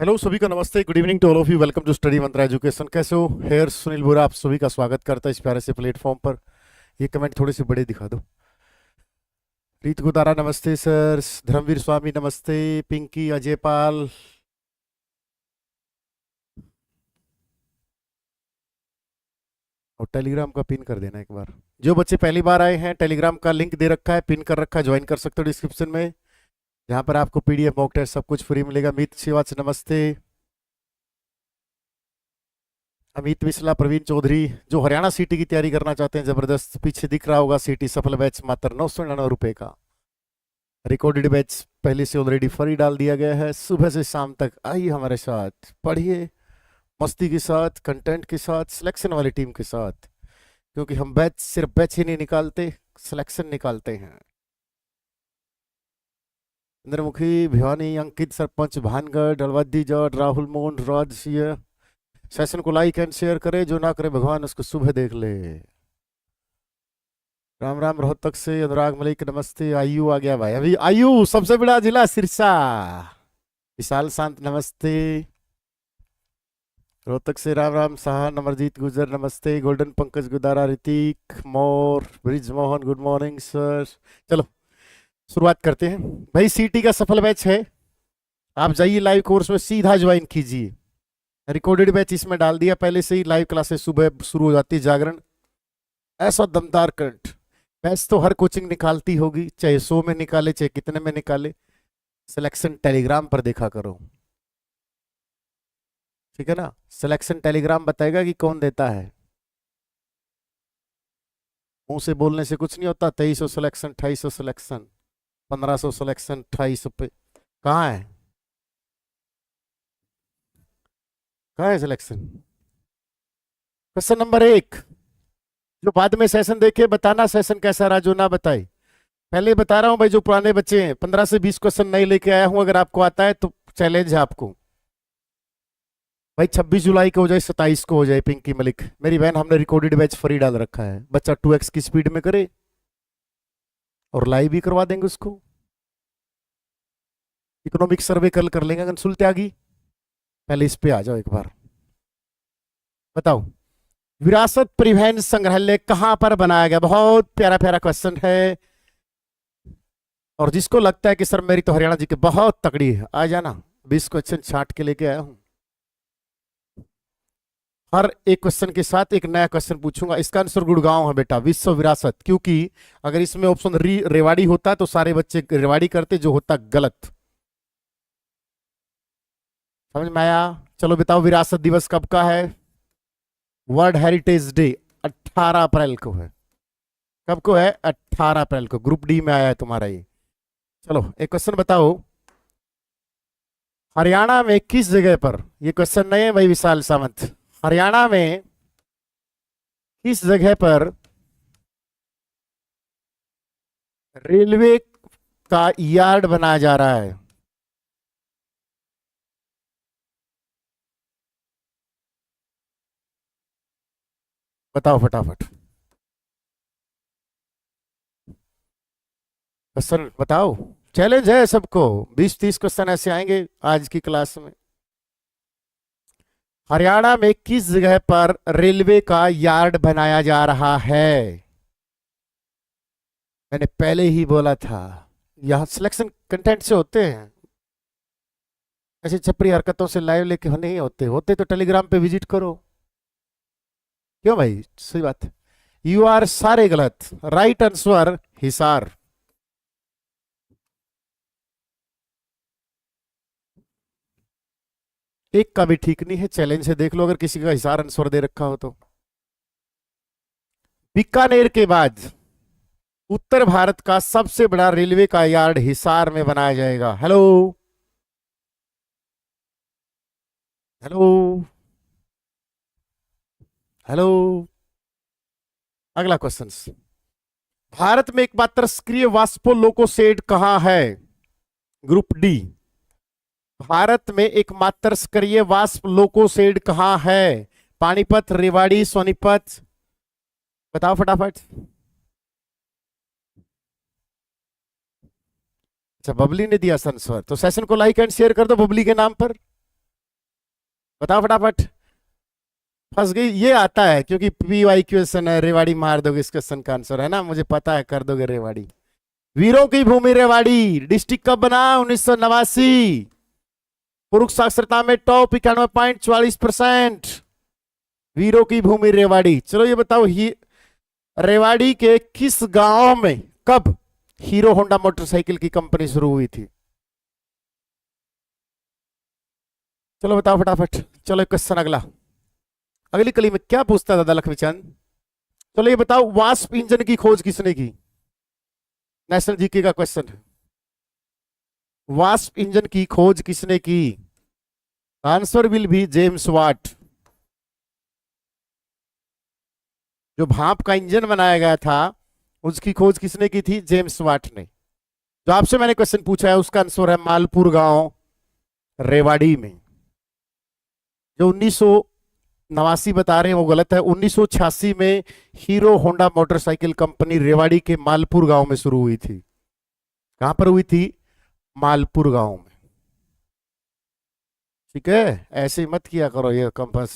Hello सभी का नमस्ते। Good evening to all of you. Welcome to study Mantra education. कैसे हो? हेयर सुनील बोरा आप सभी का स्वागत करता है इस प्यारे से प्लेटफॉर्म पर। ये कमेंट थोड़े से बड़े दिखा दो। रीत गुदारा नमस्ते सर। धर्मवीर स्वामी नमस्ते। पिंकी, अजय पाल, और टेलीग्राम का पिन कर देना एक बार। जो बच्चे पहली बार आए हैं, टेलीग्राम का लिंक दे रखा है, पिन कर रखा है, ज्वाइन कर सकते हो डिस्क्रिप्शन में, जहां पर आपको पीडीएफ, मॉक टेस्ट सब कुछ फ्री मिलेगा। मीत श्रीवास्तव नमस्ते। अमित मिश्रा, प्रवीण चौधरी, जो हरियाणा सीटी की तैयारी करना चाहते हैं, जबरदस्त पीछे दिख रहा होगा सीटी सफल बैच मात्र 999 रुपए का। रिकॉर्डेड बैच पहले से ऑलरेडी फ्री डाल दिया गया है। सुबह से शाम तक आइए हमारे साथ, पढ़िए मस्ती के साथ, कंटेंट के साथ, सिलेक्शन वाली टीम के साथ, क्योंकि हम बैच सिर्फ बैच ही नहीं निकालते, सिलेक्शन निकालते हैं। इंद्रमुखी, भिवानी, अंकित, सरपंच भानगढ़, डलवादी जॉर्ज, राहुल मोहन, राज सिंह। सेशन को लाइक एंड शेयर करे, जो ना करे भगवान उसको सुबह देख ले। राम राम रोहतक से अनुराग मलिक नमस्ते। आयु आ गया भाई, अभी आयु सबसे बड़ा जिला सिरसा। विशाल शांत नमस्ते। रोहतक से राम राम साहा, अमरजीत गुजर नमस्ते। Golden Pankaj Gudara, Hrithik Mor, Brij Mohan good morning sir. चलो शुरुआत करते हैं भाई। सीटी का सफल बैच है, आप जाइए लाइव कोर्स में सीधा ज्वाइन कीजिए। रिकॉर्डेड बैच इसमें डाल दिया पहले से ही। लाइव क्लासेस सुबह शुरू हो जाती है, जागरण ऐसा दमदार कंठ। बैच तो हर कोचिंग निकालती होगी, चाहे 100 में निकाले चाहे कितने में निकाले। सिलेक्शन टेलीग्राम पर देखा करो, ठीक है ना। सिलेक्शन टेलीग्राम बताएगा कि कौन देता है। मुंह से बोलने से कुछ नहीं होता। 2300 सिलेक्शन, 2800 सिलेक्शन, 1500 सिलेक्शन, 2800 पे कहाँ है? कहाँ है सिलेक्शन? क्वेश्चन नंबर 1, जो बाद में सेशन देखे बताना सेशन कैसा रहा, जो ना बताए। पहले बता रहा हूं भाई, जो पुराने बच्चे हैं 15 से 20 क्वेश्चन नए लेके आया हूं, अगर आपको आता है तो चैलेंज है आपको भाई। 26 जुलाई को हो जाए, 27 को हो जाए। पिंकी मलिक मेरी बहन, हमने रिकॉर्डेड बैच फ्री डाल रखा है। बच्चा 2x की स्पीड में करे और लाइव भी करवा देंगे उसको। इकोनॉमिक सर्वे कल कर लेंगे कंसुल त्यागी। पहले इस पे आ जाओ एक बार, बताओ विरासत परिवहन संग्रहालय कहां पर बनाया गया? बहुत प्यारा प्यारा क्वेश्चन है, और जिसको लगता है कि सर मेरी तो हरियाणा जी की बहुत तकड़ी है, आ जाना। 20 क्वेश्चन छांट के लेके आया हूं। हर एक क्वेश्चन के साथ एक नया क्वेश्चन पूछूंगा। इसका आंसर गुड़गांव है बेटा, विश्व विरासत। क्योंकि अगर इसमें ऑप्शन रेवाड़ी होता तो सारे बच्चे रेवाड़ी करते, जो होता गलत। समझ में आया? चलो बताओ, विरासत दिवस कब का है? वर्ल्ड हेरिटेज डे 18 अप्रैल को है। कब को है? 18 अप्रैल को। ग्रुप डी में आया है तुम्हारा ये। चलो एक क्वेश्चन बताओ, हरियाणा में किस जगह पर, ये क्वेश्चन नहीं है भाई विशाल सावंत, हरियाणा में किस जगह पर रेलवे का यार्ड बनाया जा रहा है? बताओ फटाफट, क्वेश्चन बताओ। चैलेंज है सबको, 20-30 क्वेश्चन ऐसे आएंगे आज की क्लास में। हरियाणा में किस जगह पर रेलवे का यार्ड बनाया जा रहा है? मैंने पहले ही बोला था, यहां सिलेक्शन कंटेंट से होते हैं, ऐसे छपरी हरकतों से लाइव लेके नहीं होते। होते तो टेलीग्राम पे विजिट करो। क्यों भाई? सही बात है। यू आर सारे गलत। Right answer Hisar. एक का भी ठीक नहीं है, चैलेंज है, देख लो अगर किसी का हिसार आंसर दे रखा हो तो। बीकानेर के बाद उत्तर भारत का सबसे बड़ा रेलवे का यार्ड हिसार में बनाया जाएगा। Hello hello hello. अगला क्वेश्चन, भारत में एकमात्र सक्रिय वाष्पोलोकोसेड कहां है? Group D. भारत में एकमात्र सक्रिय वाष्पोलोकोसेड कहां है? पानीपत, रेवाड़ी, सोनीपत, बताओ फटाफट। अच्छा बबली ने दिया आंसर, तो सेशन को लाइक एंड शेयर कर दो बबली के नाम पर। बताओ फटाफट। फंस गई, ये आता है क्योंकि PY क्वेश्चन है, रेवाड़ी मार दोगे इस क्वेश्चन का आंसर, है ना, मुझे पता है कर दोगे रेवाड़ी। वीरों की भूमि रेवाड़ी, डिस्ट्रिक्ट कब बना? 1989। पुरुष साक्षरता में टॉप 91.44%। वीरों की भूमि रेवाड़ी। चलो ये बताओ, रेवाड़ी के किस गांव में कब हीरो होंडा मोटरसाइकिल की कंपनी शुरू हुई थी? चलो बताओ फटाफट। चलो एक क्वेश्चन अगला। अगली कली में क्या पूछता था लक्ष्मीचंद? चलो ये बताओ, वास्प इंजन की खोज किसने की? नेशनल जीके का क्वेश्चन है। वास्प इंजन की खोज किसने की? Answer will be James Watt. जो भाप का इंजन बनाया गया था उसकी खोज किसने की थी? जेम्स वाट ने। जो आपसे मैंने क्वेश्चन पूछा है उसका आंसर है मालपुर गांव, रेवाड़ी में। जो 1989 बता रहे हैं वो गलत है। 1986 में hero Honda motorcycle company Rewari के मालपुर गांव में शुरू हुई थी। कहां पर हुई थी? मालपुर गांव में। ठीक है, ऐसे ही मत किया करो ये कंपास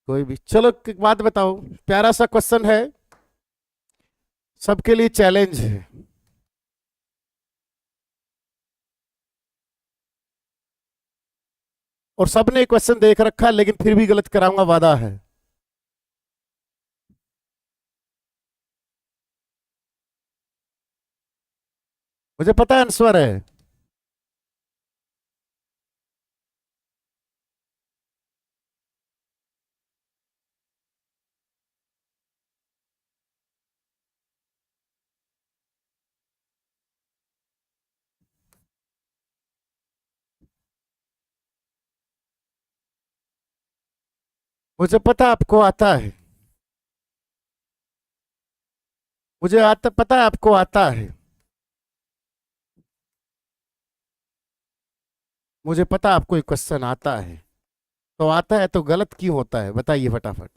कोई भी। चलो एक बात बताओ, प्यारा सा क्वेश्चन है, सबके लिए चैलेंज है। और सबने क्वेश्चन देख रखा है लेकिन फिर भी गलत कराऊंगा, वादा है। मुझे पता है आंसर है। मुझे पता आपको आता है। मुझे आता पता है आपको आता है। मुझे पता आपको एक क्वेश्चन आता है। तो आता है तो गलत क्यों होता है, बताइए फटाफट।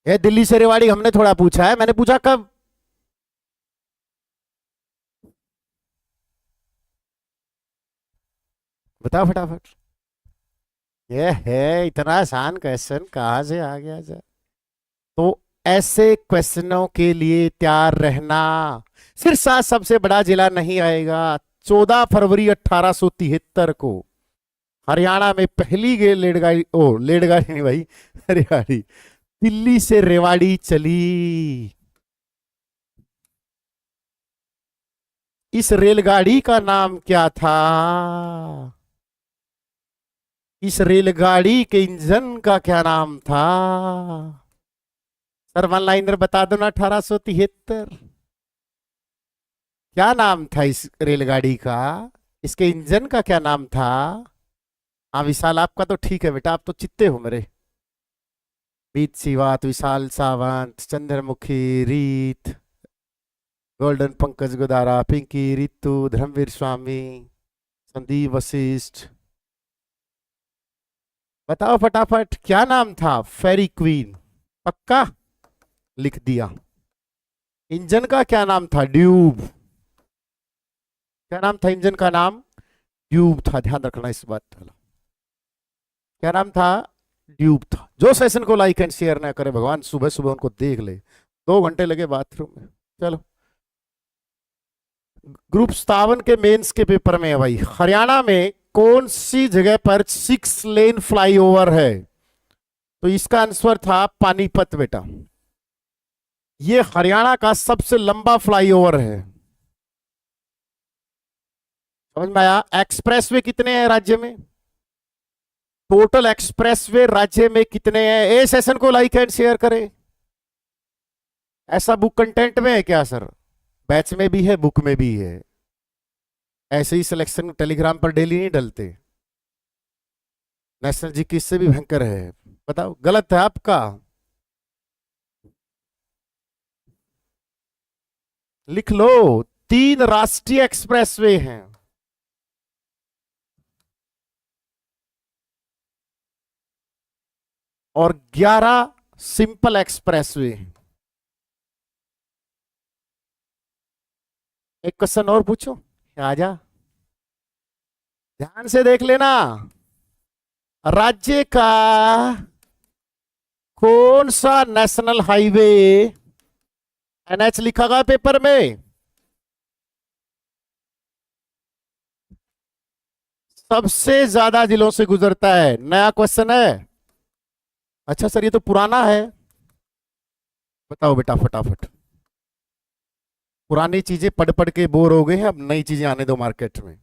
ये दिल्ली से रेवाड़ी हमने थोड़ा पूछा है, मैंने पूछा कब। बताओ फटाफट। ये है इतना आसान क्वेश्चन कहां से आ गया जा? तो ऐसे क्वेश्चनों के लिए तैयार रहना। सिरसा सबसे बड़ा जिला नहीं आएगा। 14 फरवरी 1873 को हरियाणा में पहली रेलगाड़ी, ओ रेलगाड़ी नहीं भाई, रेवाड़ी, दिल्ली से रेवाड़ी चली। इस रेलगाड़ी का नाम क्या था? इस रेलगाड़ी के इंजन का क्या नाम था? सर वन लाइनर बता दो ना, 1873। क्या नाम था इस रेलगाड़ी का? इसके इंजन का क्या नाम था? हाँ विशाल, आपका तो ठीक है बेटा, आप तो चित्ते हो मेरे। बीत सिवात, विशाल सावंत, चंद्रमुखी, रीत, गोल्डन पंकज गोदारा, पिंकी, रितु, धर्मवीर स्वामी, संदीप वशिष्ठ। बताओ फटाफट क्या नाम था? फेरी क्वीन। पक्का? लिख दिया। इंजन का क्या नाम था? ड्यूब। क्या नाम था इंजन का? नाम ड्यूब था, ध्यान रखना इस बात का। क्या नाम था? ड्यूब था। जो सेशन को लाइक एंड शेयर ना करे भगवान सुबह सुबह उनको देख ले, 2 घंटे लगे बाथरूम में। चलो, ग्रुप 57 के मेंस के पेपर में है भाई। हरियाणा में कौन सी जगह पर 6 लेन फ्लाईओवर है? तो इसका आंसर था पानीपत बेटा। ये हरियाणा का सबसे लंबा फ्लाईओवर है। समझ में आया? एक्सप्रेसवे कितने हैं राज्य में? टोटल एक्सप्रेसवे राज्य में कितने हैं? ए सेशन को लाइक एंड शेयर करें। ऐसा बुक कंटेंट में है क्या सर? बैच में भी है, बुक में भी है। ऐसे ही सिलेक्शन टेलीग्राम पर डेली नहीं डलते। नेशनल जी किससे भी भयंकर है। बताओ गलत है आपका। लिख लो, 3 राष्ट्रीय एक्सप्रेसवे हैं और 11 सिंपल एक्सप्रेसवे हैं। एक क्वेश्चन और पूछो, आजा, ध्यान से देख लेना। राज्य का कौन सा नेशनल हाईवे, एनएच लिखा गया पेपर में, सबसे ज्यादा जिलों से गुजरता है? नया क्वेश्चन है। अच्छा सर ये तो पुराना है, बताओ बेटा फटाफट। पुरानी चीजें पढ़ पढ़ के बोर हो गए हैं, अब नई चीजें आने दो मार्केट में।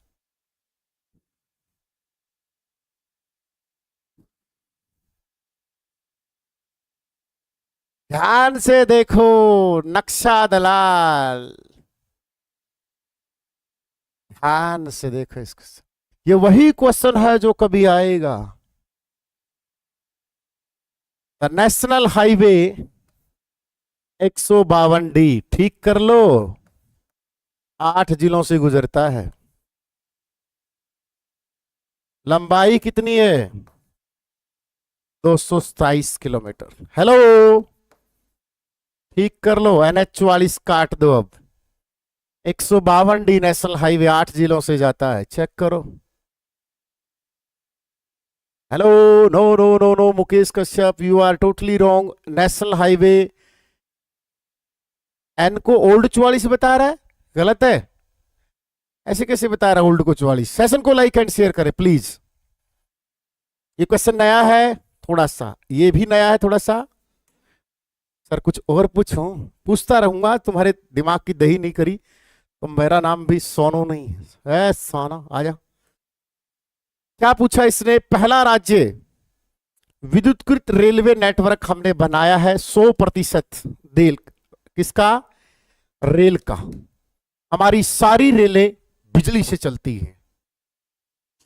ध्यान से देखो, नक्शा दलाल, ध्यान से देखो इसको। ये वही क्वेश्चन है जो कभी आएगा। द नेशनल हाईवे 152D, ठीक कर लो, 8 जिलों से गुजरता है। लंबाई कितनी है? 227 किलोमीटर। हेलो, ठीक कर लो, NH 44 काट दो अब। 152D नेशनल हाईवे 8 जिलों से जाता है, चेक करो। Hello, no no no no Mukesh Kashyap, you are totally wrong. National highway N को ओल्ड 44 बता रहा है, गलत है। ऐसे कैसे बता रहा है ओल्ड को 44? सेशन को लाइक एंड शेयर करें प्लीज। ये क्वेश्चन नया है थोड़ा सा, ये भी नया है थोड़ा सा। सर कुछ और पूछो, पूछता रहूंगा, तुम्हारे दिमाग की दही नहीं करी तो मेरा नाम भी सोनू नहीं है, सोना आजा। क्या पूछा इसने? पहला राज्य विद्युतकृत रेलवे नेटवर्क हमने बनाया है 100% देल किसका? रेल का। हमारी सारी रेलें बिजली से चलती हैं,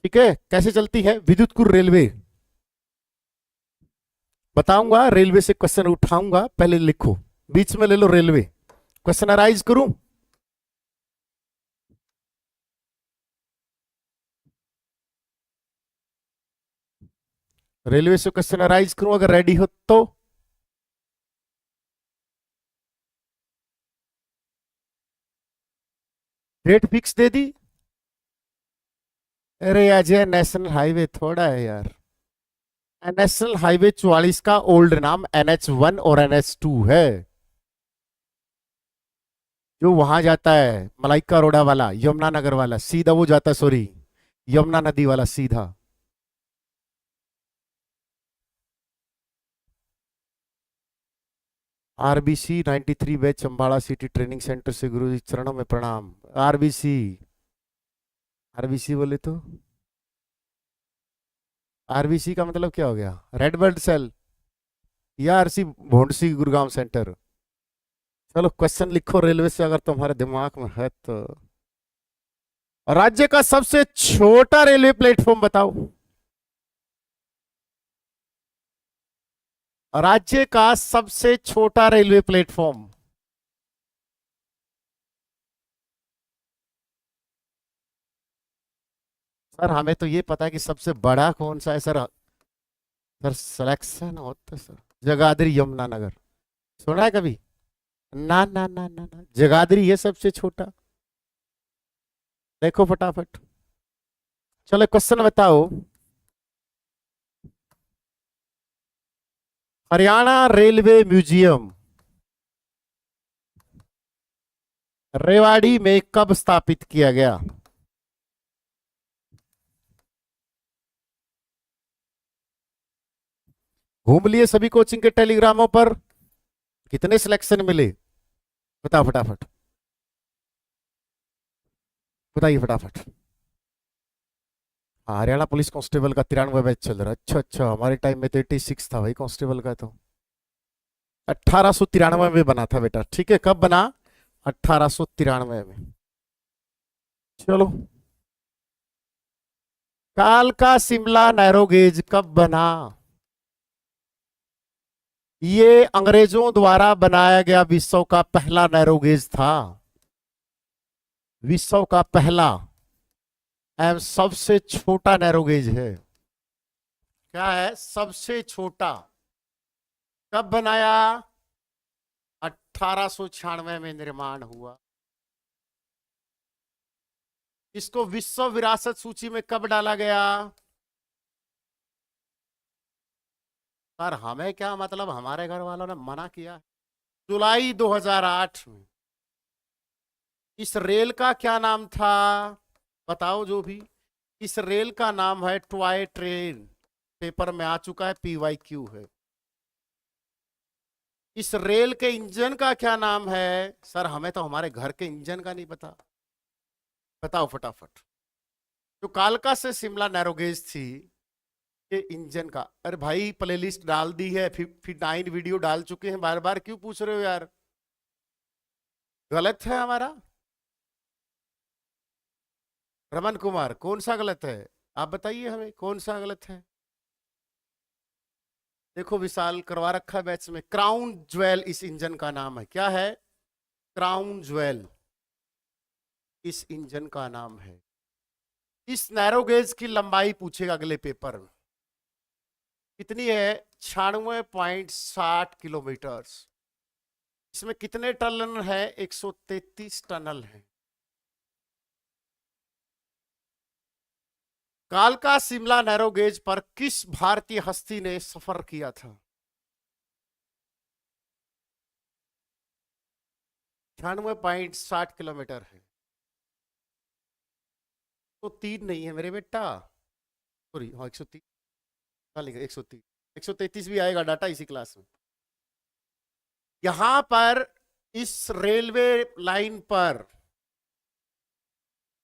ठीक है? कैसे चलती है? विद्युतकृत रेलवे। बताऊंगा, रेलवे से क्वेश्चन उठाऊंगा, पहले लिखो, बीच में ले लो रेलवे। क्वेश्चन अराइज करूं? रेलवे से क्वेश्चन अराइज करूं अगर रेडी हो तो? डेट फिक्स दे दी? अरे अजय, नेशनल हाईवे थोड़ा है यार। नेशनल हाईवे 44 का ओल्ड नाम NH 1 और NH 2 है, जो वहां जाता है मलाइका रोडा वाला, यमुना नगर वाला सीधा वो जाता है, सॉरी यमुना नदी वाला सीधा। RBC 93 बैच अम्बाड़ा सिटी ट्रेनिंग सेंटर से गुरु जी चरणों में प्रणाम। आरबीसी, आरबीसी बोले तो आरबीसी का मतलब क्या हो गया? रेड ब्लड सेल या आरसी भोंडसी गुरुग्राम सेंटर? चलो क्वेश्चन लिखो रेलवे से अगर तुम्हारे दिमाग में है तो। राज्य का सबसे छोटा रेलवे प्लेटफॉर्म बताओ। राज्य का सबसे छोटा रेलवे प्लेटफॉर्म। सर हमें तो ये पता है कि सबसे बड़ा कौन सा है सर। सर सिलेक्शन होता है सर। जगाधरी यमुनानगर, सुना है कभी? ना ना ना ना ना, जगाधरी है सबसे छोटा। देखो फटाफट। चलो क्वेश्चन बताओ। हरियाणा रेलवे म्यूजियम रेवाड़ी में कब स्थापित किया गया? घूम लिए सभी कोचिंग के टेलीग्रामों पर? कितने सिलेक्शन मिले बताओ फटाफट, बताइए फटाफट। हरियाणा पुलिस कांस्टेबल का 93 बैच चल रहा है। अच्छा अच्छा, हमारे टाइम में तो 86 था भाई कांस्टेबल का तो। 1893 में बना था बेटा, ठीक है? कब बना? 1893 में। चलो, कालका शिमला नैरोगेज कब बना? ये अंग्रेजों द्वारा बनाया गया विश्व का पहला नैरोगेज था, विश्व का पहला एवं सबसे छोटा नैरोगेज है। क्या है? सबसे छोटा। कब बनाया? 1896 में निर्माण हुआ। इसको विश्व विरासत सूची में कब डाला गया? सर हमें क्या मतलब, हमारे घर वालों ने मना किया। जुलाई 2008 में। इस रेल का क्या नाम था? बताओ जो भी। इस रेल का नाम है टॉय ट्रेन। पेपर में आ चुका है, PYQ है। इस रेल के इंजन का क्या नाम है? सर हमें तो हमारे घर के इंजन का नहीं पता। बताओ फटाफट। जो कालका से शिमला नैरोगेज थी, ये इंजन का। अरे भाई प्लेलिस्ट डाल दी है, 59 वीडियो डाल चुके हैं, बार बार क्यों पूछ रहे हो यार? गलत है हमारा। रमन कुमार कौन सा गलत है? आप बताइए हमें कौन सा गलत है। देखो विशाल करवा रखा है बैच में। क्राउन ज्वेल इस इंजन का नाम है। क्या है? क्राउन ज्वेल इस इंजन का नाम है। इस नैरो गेज की लंबाई पूछेगा अगले पेपर में। कितनी है? 96.60 किलोमीटर। इसमें कितने टनल है? 133 टनल है। कालका शिमला नैरो गेज पर किस भारतीय हस्ती ने सफर किया था? 96.60 किलोमीटर है। तो 3 नहीं है मेरे बेटा, सॉरी। हाँ 130 लिखा, 130, 133 भी आएगा डाटा इसी क्लास में। यहां पर इस रेलवे लाइन पर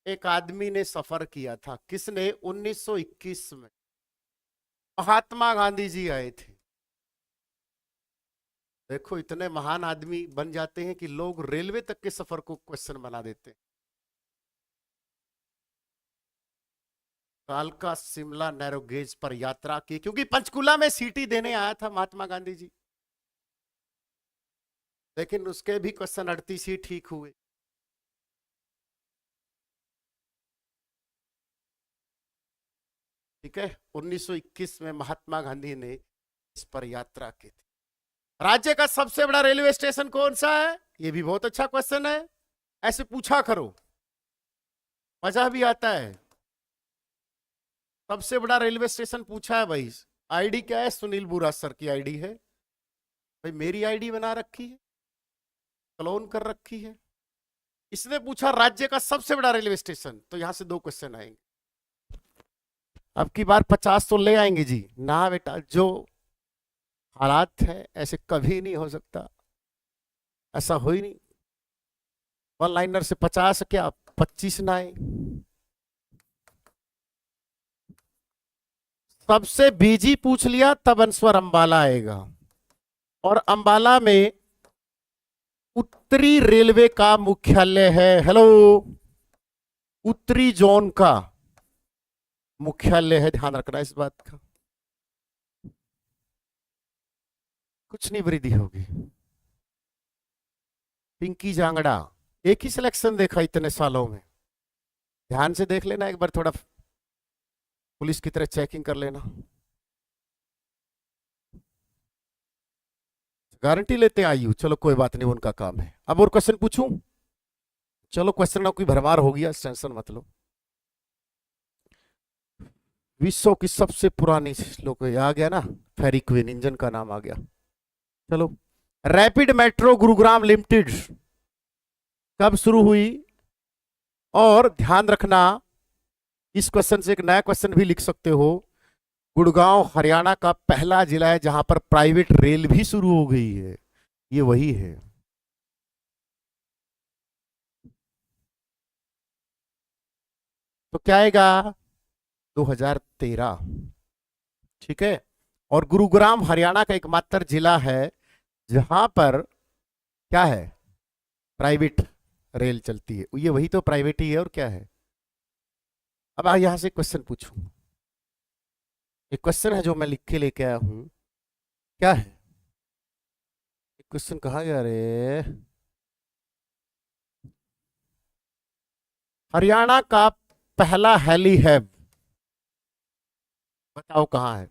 एक आदमी ने सफर किया था। किसने? 1921 में महात्मा गांधी जी आए थे। देखो इतने महान आदमी बन जाते हैं कि लोग रेलवे तक के सफर को क्वेश्चन बना देते हैं। कालका शिमला नैरो गेज पर यात्रा की, क्योंकि पंचकुला में सीटी देने आया था महात्मा गांधी जी। लेकिन उसके भी क्वेश्चन 38 ही ठीक हुए। ठीक है, 1921 में महात्मा गांधी ने इस पर यात्रा की थी। राज्य का सबसे बड़ा रेलवे स्टेशन कौन सा है? यह भी बहुत अच्छा क्वेश्चन है। ऐसे पूछा करो, मजा भी आता है। सबसे बड़ा रेलवे स्टेशन पूछा है भाई। आईडी क्या है? सुनील बुरा सर की आईडी है भाई। मेरी आईडी बना रखी है, क्लोन कर रखी है। इसने पूछा राज्य का सबसे बड़ा रेलवे स्टेशन, तो यहां से 2 क्वेश्चन आएंगे। अब की बार 50 तो ले आएंगे जी ना बेटा। जो हालात है ऐसे कभी नहीं हो सकता, ऐसा हो ही नहीं। वन लाइनर से 50 क्या 25 ना आए। सबसे बीजी पूछ लिया तब अंसवर अंबाला आएगा। और अंबाला में उत्तरी रेलवे का मुख्यालय है। हेलो, उत्तरी जोन का मुख्यालय है, ध्यान रखना इस बात का। कुछ नहीं वृद्धि होगी। पिंकी जांगड़ा, एक ही सिलेक्शन देखा इतने सालों में। ध्यान से देख लेना एक बार, थोड़ा पुलिस की तरह चेकिंग कर लेना। गारंटी लेते हैं आयु। चलो कोई बात नहीं, उनका काम है। अब और क्वेश्चन पूछूं? चलो क्वेश्चन ना कोई भरमार हो गया, टेंशन मत लो। विश्व की सबसे पुरानी लोग आ गया ना, फेरी क्वीन इंजन का नाम आ गया। चलो, रैपिड मेट्रो गुरुग्राम लिमिटेड कब शुरू हुई? और ध्यान रखना, इस क्वेश्चन से एक नया क्वेश्चन भी लिख सकते हो। गुड़गांव हरियाणा का पहला जिला है जहां पर प्राइवेट रेल भी शुरू हो गई है। ये वही है। तो क्या आएगा? 2013। ठीक है। और गुरुग्राम हरियाणा का एकमात्र जिला है जहां पर क्या है? प्राइवेट रेल चलती है। ये वही तो प्राइवेट ही है, और क्या है। अब यहां से क्वेश्चन पूछूं। एक क्वेश्चन है जो मैं लिख के लेके आया हूं। क्या है क्वेश्चन? कहा गया रे? हरियाणा का पहला हेली हैब, बताओ कहां है?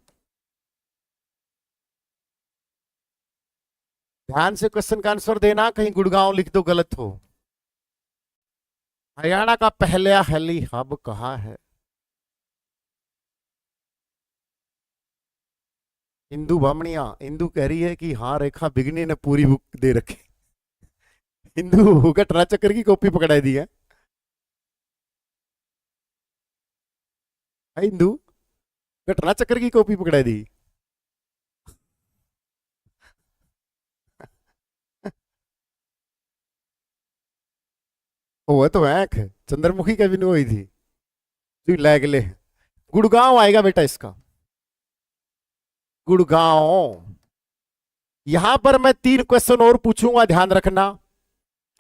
ध्यान से क्वेश्चन का आंसर देना, कहीं गुड़गांव लिख दो गलत हो। हरियाणा का पहला हेली हब कहाँ है? इंदू बामणिया, इंदू कह रही है कि हाँ रेखा बिगनी ने पूरी बुक दे रखी। इंदू घटना चक्कर की कॉपी पकड़ाई दी है। इंदू घटना चक्कर की कॉपी पकड़ाई दी। वो तो आंख चंद्रमुखी का भी नहीं हुई थी। तू लैग ले। गुड़गांव आएगा बेटा इसका। गुड़गांव। यहां पर मैं 3 क्वेश्चन और पूछूंगा, ध्यान रखना।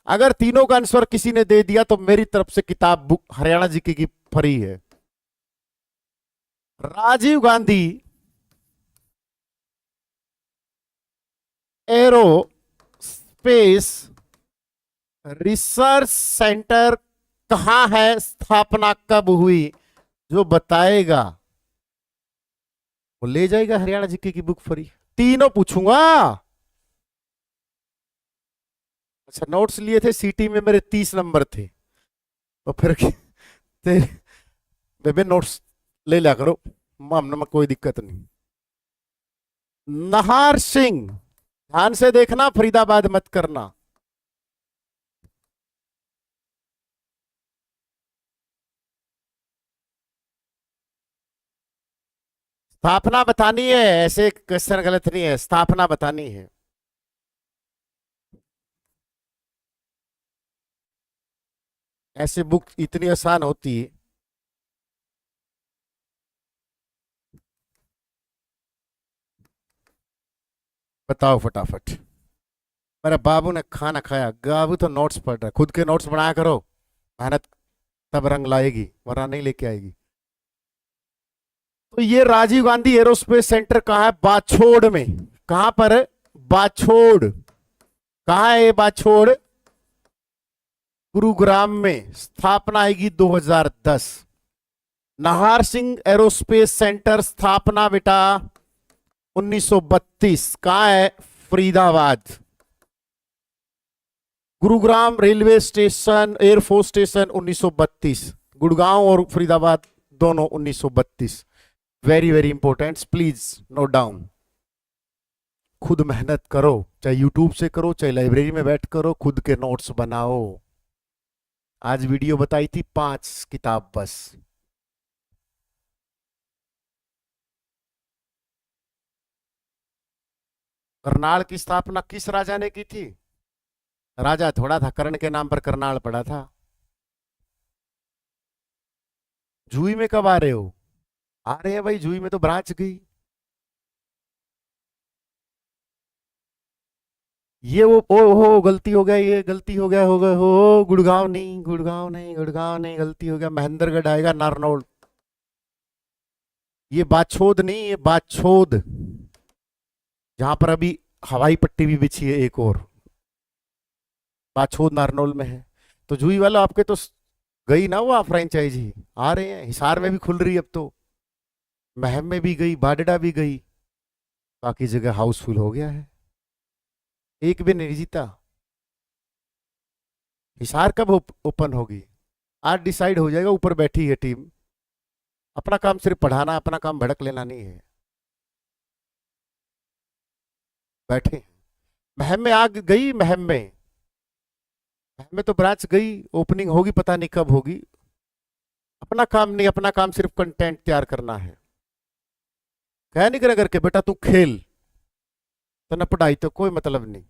अगर तीनों का आंसर किसी ने दे दिया तो मेरी तरफ से किताब बुक हरियाणा जीके की फ्री है। Rajiv Gandhi aerospace research centre कहां है, स्थापना कब हुई, जो बताएगा वो ले जाएगा हरियाणा जीके की बुक फ्री। तीनों पूछूंगा। अच्छा, नोट्स लिए थे सीटी में मेरे 30 नंबर थे, तो फिर तेरे बेबे नोट्स ले लिया करो, मामले में कोई दिक्कत नहीं। नहार सिंह, ध्यान से देखना, फरीदाबाद मत करना। स्थापना बतानी है, ऐसे क्वेश्चन गलत नहीं है, स्थापना बतानी है। ऐसे बुक इतनी आसान होती है। बताओ फटाफट। मेरे बाबू ने खाना खाया, बाबू तो नोट्स पढ़ रहा है, खुद के नोट्स बनाया करो, मेहनत तब रंग लाएगी, वरना नहीं लेके आएगी। तो ये राजीव गांधी एरोस्पेस सेंटर कहाँ है? बाछोड़ में। कहां पर है? बाछोड़। कहां है ये बाछोड़? गुरुग्राम में। स्थापना आएगी 2010। नाहर सिंह एरोस्पेस सेंटर स्थापना बेटा 1932। कहां है? Faridabad. Gurugram railway station, air force station 1932। Gurgaon और फरीदाबाद दोनों 1932। Very very important, please note down. खुद मेहनत करो, चाहे यूट्यूब से करो, चाहे लाइब्रेरी में बैठ करो, खुद के नोट्स बनाओ। आज वीडियो बताई थी 5 किताब बस। करनाल की स्थापना किस राजा ने की थी? राजा थोड़ा था, कर्ण के नाम पर करनाल पड़ा था। जूही में कब आ रहे हो? आ रहे हैं भाई, जूही में तो ब्रांच गई। ये वो ओ हो गलती हो गया, ये गलती हो गया, हो गया हो। गुड़गांव नहीं, गुड़गांव नहीं, गुड़गांव नहीं, गलती हो गया, महेंद्रगढ़ आएगा, नारनौल। ये बाछोद नहीं, ये बाछोद, जहां पर अभी हवाई पट्टी भी बिछी है एक और, बाछोद नारनौल में है। तो जूही वाला आपके तो गई ना वो फ्रेंचाइजी, आ रहे हैं, हिसार में भी खुल रही है अब तो, महम में भी गई, बाडडा भी गई, बाकी जगह हाउसफुल हो गया है, एक भी नहीं जीता। हिसार कब ओपन होगी? आज डिसाइड हो जाएगा, ऊपर बैठी है टीम। अपना काम सिर्फ पढ़ाना, अपना काम भड़क लेना नहीं है। बैठे महम में, आग गई महम में, महम में तो ब्रांच गई, ओपनिंग होगी पता नहीं कब होगी। अपना काम नहीं, अपना काम सिर्फ कंटेंट तैयार करना है। कह नहीं करे करके बेटा तू खेल, तो ना पढ़ाई तो कोई मतलब नहीं।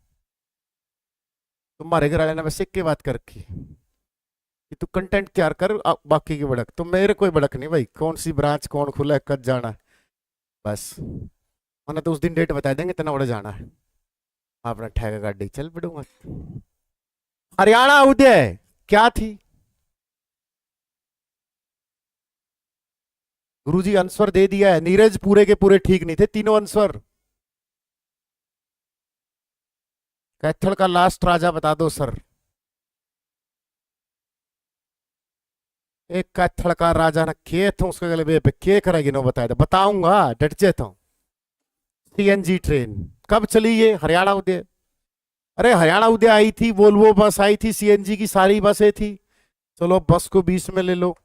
तुम्हारे घर वाले ने बस एक की बात कर रखी कि तू कंटेंट तैयार कर, बाकी की भड़क तो मेरे कोई भड़क नहीं भाई, कौन सी ब्रांच कौन खुला है, कब जाना है, बस। मैंने तो उस दिन डेट बता देंगे, इतना बड़ा जाना है, अपना ठेका गाड़ी चल पड़ूंगा। हरियाणा उदय क्या थी? गुरुजी आंसर दे दिया है, नीरज पूरे के पूरे ठीक नहीं थे तीनों आंसर। कैथल का लास्ट राजा बता दो सर। एक कैथल का राजा ना के था, उसके गले पे के करेगी नो बताया था, बताऊंगा डट जाता हूं। सीएनजी ट्रेन कब चली ये? हरियाणा उदय। अरे हरियाणा उदय आई थी, वोल्वो बस आई थी, सीएनजी की सारी बसें थी, चलो बस को 20 में ले लो,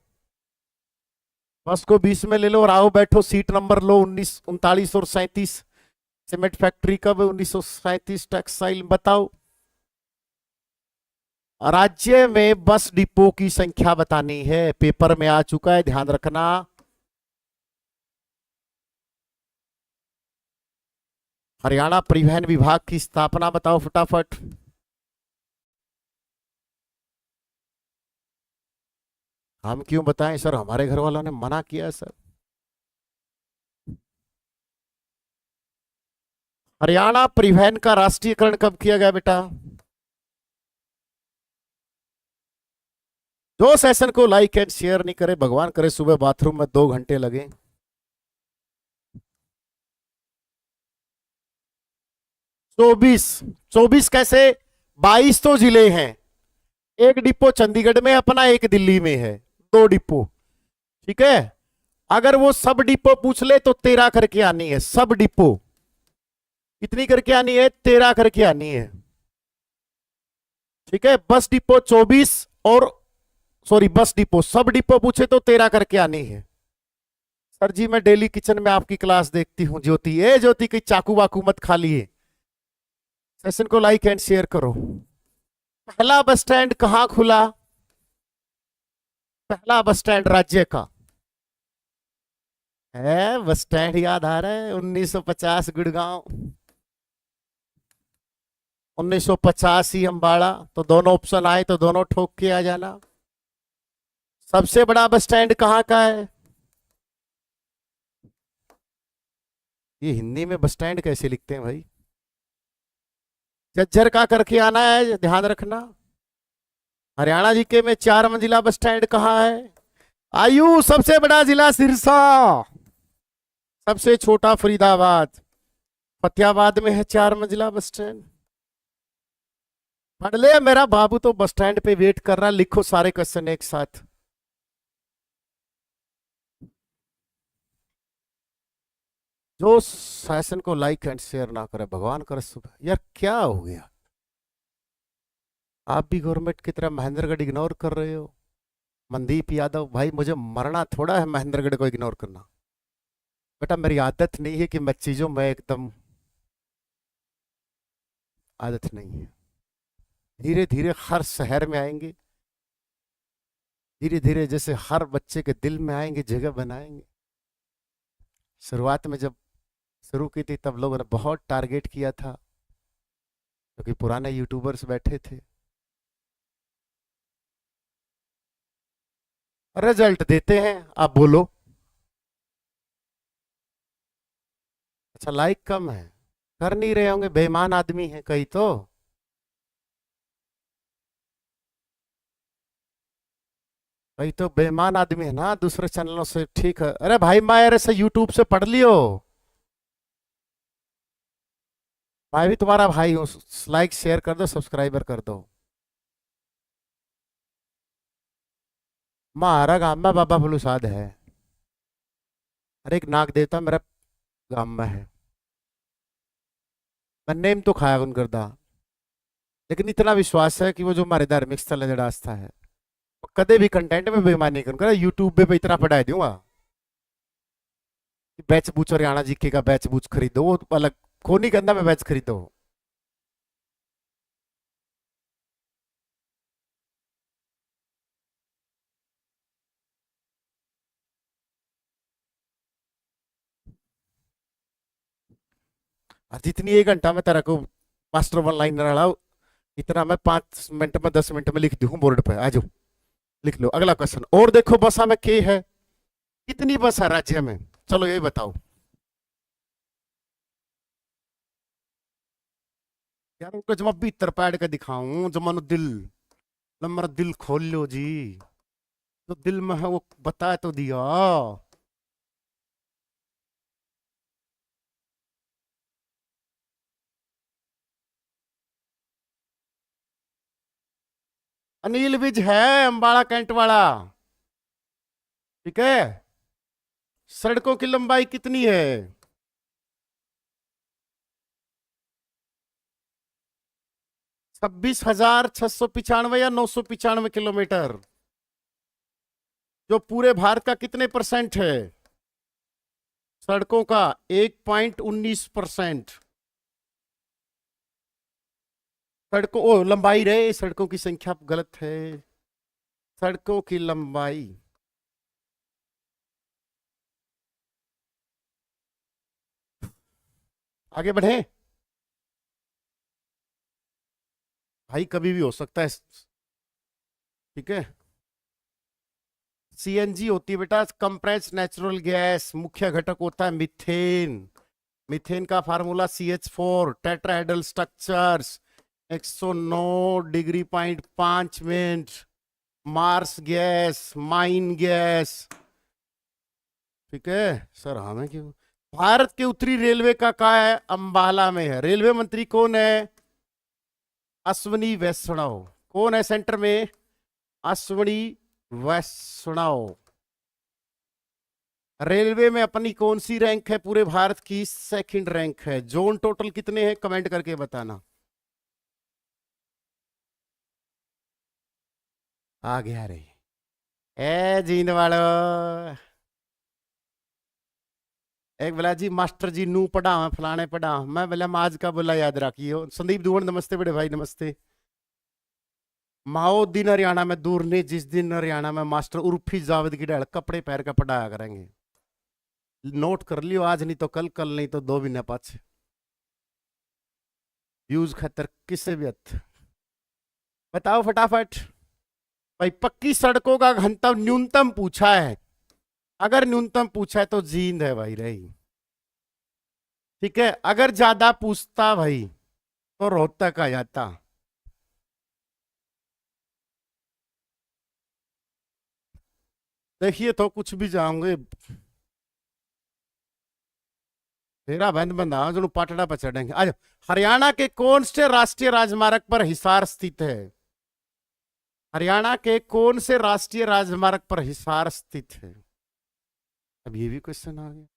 बस को 20 में ले लो और आओ बैठो, सीट नंबर लो 19, 39 और 37। सीमेंट फैक्ट्री कब 1937, टेक्सटाइल बताओ। राज्य में बस डिपो की संख्या बतानी है, पेपर में आ चुका है, ध्यान रखना। हरियाणा परिवहन विभाग की स्थापना बताओ फटाफट। हम क्यों बताएं सर, हमारे घर वालों ने मना किया है सर। हरियाणा परिवहन का राष्ट्रीयकरण कब किया गया बेटा? जो सेशन को लाइक एंड शेयर नहीं करे, भगवान करे सुबह बाथरूम में 2 घंटे लगे। चौबीस, 24 कैसे? 22 तो जिले हैं, एक डिपो चंडीगढ़ में अपना, एक दिल्ली में है, 2 डिपो। ठीक है, अगर वो सब डिपो पूछ ले तो 13 करके आनी है, सब डिपो कितनी करके आनी है? 13 करके आनी है। ठीक है, बस डिपो 24 और सॉरी बस डिपो, सब डिपो पूछे तो 13 करके आनी है। सर जी मैं डेली किचन में आपकी क्लास देखती हूँ ज्योति, ए ज्योति कहीं चाकू वाकू मत खा लिए। सेशन को लाइक एंड शेयर करो। पहला बस स्टैंड कहां खुला? पहला बस स्टैंड राज्य का है, बस स्टैंड याद आ रहा है? 1950 गुड़गांव, 1950 ही अम्बाड़ा। तो दोनों ऑप्शन आए तो दोनों ठोक के आ जाना। सबसे बड़ा बस स्टैंड कहाँ का है? ये हिंदी में बस स्टैंड कैसे लिखते हैं भाई? झज्जर का करके आना है, ध्यान रखना। हरियाणा जीके में 4 मंजिला बस स्टैंड कहाँ है? आयु, सबसे बड़ा जिला सिरसा, सबसे छोटा फरीदाबाद, फतेहाबाद में है 4 मंजिला बस स्टैंड। पढ़ ले, मेरा बाबू तो बस स्टैंड पे वेट कर रहा। लिखो सारे क्वेश्चन एक साथ। जो सेशन को लाइक एंड शेयर ना करे, भगवान करे सुबह, यार क्या हो गया? आप भी गवर्नमेंट की तरह महेंद्रगढ़ इग्नोर कर रहे हो। मनदीप यादव भाई, मुझे मरना थोड़ा है महेंद्रगढ़ को इग्नोर करना। बेटा मेरी आदत नहीं है कि मैं चीजों में एकदम, आदत नहीं है। धीरे धीरे हर शहर में आएंगे, धीरे धीरे जैसे हर बच्चे के दिल में आएंगे, जगह बनाएंगे। शुरुआत में जब शुरू की थी तब लोगों ने बहुत टारगेट किया था, क्योंकि पुराने यूट्यूबर्स बैठे थे। रिजल्ट देते हैं, आप बोलो। अच्छा लाइक कम है, कर नहीं रहे होंगे, बेईमान आदमी है कहीं तो। कहीं तो बेईमान आदमी है ना दूसरे चैनलों से। ठीक है, अरे भाई मैं यार ऐसे यूट्यूब से पढ़ लियो, मैं भी तुम्हारा भाई हूँ। लाइक शेयर कर दो, सब्सक्राइबर कर दो। मारा गांव में बाबा फलूसाद है, अरे एक नाग देवता मेरा गांव में है। मैं नेम तो खाया उन करदा, लेकिन इतना विश्वास है कि वो जो हमारे धार्मिक स्थल है जड़ा आस्था है, वो कदे भी कंटेंट में बेईमानी करूंगा। यूट्यूब पे इतना पढ़ा दूंगा कि बैच बूच हरियाणा जीके का बैच बूच खरीदो, वो अलग को नहीं कहना मैं बैच खरीदो। और जितनी 1 घंटा में तेरा को मास्टर वन लाइन रहा, इतना मैं 5 मिनट में 10 मिनट में लिख दूं बोर्ड पे। आ जाओ लिख लो अगला क्वेश्चन। और देखो बसा में के है, कितनी बस है राज्य में? चलो ये बताओ यार। उनको जब भी इतर पैड के दिखाऊं, जो मनो दिल, मेरा दिल खोल लो जी, जो दिल में है वो बता तो दिया। अनिल विज है, अंबाला कैंट वाला। ठीक है, सड़कों की लंबाई कितनी है? 26,695 या 995 किलोमीटर? जो पूरे भारत का कितने परसेंट है सड़कों का? 1.19%। सड़कों ओ लंबाई रे, सड़कों की संख्या गलत है, सड़कों की लंबाई। आगे बढ़े भाई, कभी भी हो सकता है, ठीक है। सीएनजी होती है बेटा कंप्रेस्ड नेचुरल गैस, मुख्य घटक होता है मीथेन। मीथेन का formula CH4, tetrahedral structures, 109 degree 5 minute, marsh gas, mine gas, ठीक है सर। हमें क्यों? भारत के उत्तरी रेलवे का कहा है? अंबाला में है। रेलवे मंत्री कौन है? अश्वनी वैष्णव। कौन है सेंटर में? अश्वनी वैष्णव। रेलवे में अपनी कौन सी रैंक है पूरे भारत की? सेकंड रैंक है। जोन टोटल कितने हैं कमेंट करके बताना। आ गया रे ए जींद वालो। एक बोला जी मास्टर जी नू पढ़ा फलाने पढ़ा, मैं बोला आज का बोला याद रखियो। संदीप दुवन नमस्ते बड़े भाई नमस्ते। माओ दिन हरियाणा में दूर नहीं, जिस दिन हरियाणा में मास्टर उर्फी जावेद की डाल कपड़े पहन कर पढ़ाया करेंगे। नोट कर लियो, आज नहीं तो कल, कल नहीं तो 2 महीने पाछे। व्यूज खतर किससे भी हथ। बताओ फटाफट भाई। पक्की सड़कों का घनत्व न्यूनतम पूछा है, अगर न्यूनतम पूछा है तो जींद है भाई रही, ठीक है। अगर ज्यादा पूछता भाई तो रोहतक आ जाता। देखिए तो कुछ भी जाओगे तेरा बंद बंदा जो पाटड़ा पर चढ़ेंगे। आज हरियाणा के कौन से राष्ट्रीय राजमार्ग पर हिसार स्थित है? हरियाणा के कौन से राष्ट्रीय राजमार्ग पर हिसार स्थित है? अब ये भी क्वेश्चन आ गया।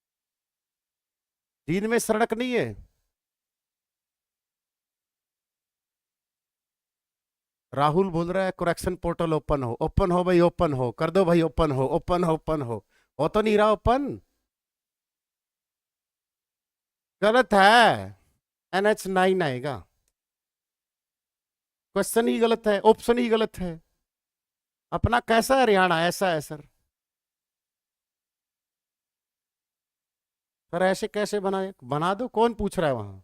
दिन में सड़क नहीं है। राहुल बोल रहा है करेक्शन पोर्टल ओपन हो, ओपन हो भाई, ओपन हो कर दो भाई, ओपन हो, ओपन हो, ओपन हो तो नहीं रहा ओपन। गलत है, NH9 आएगा। क्वेश्चन ही गलत है, ऑप्शन ही गलत है। अपना कैसा हरियाणा ऐसा है सर। सर ऐसे कैसे बनाए? बना दो, कौन पूछ रहा है वहां?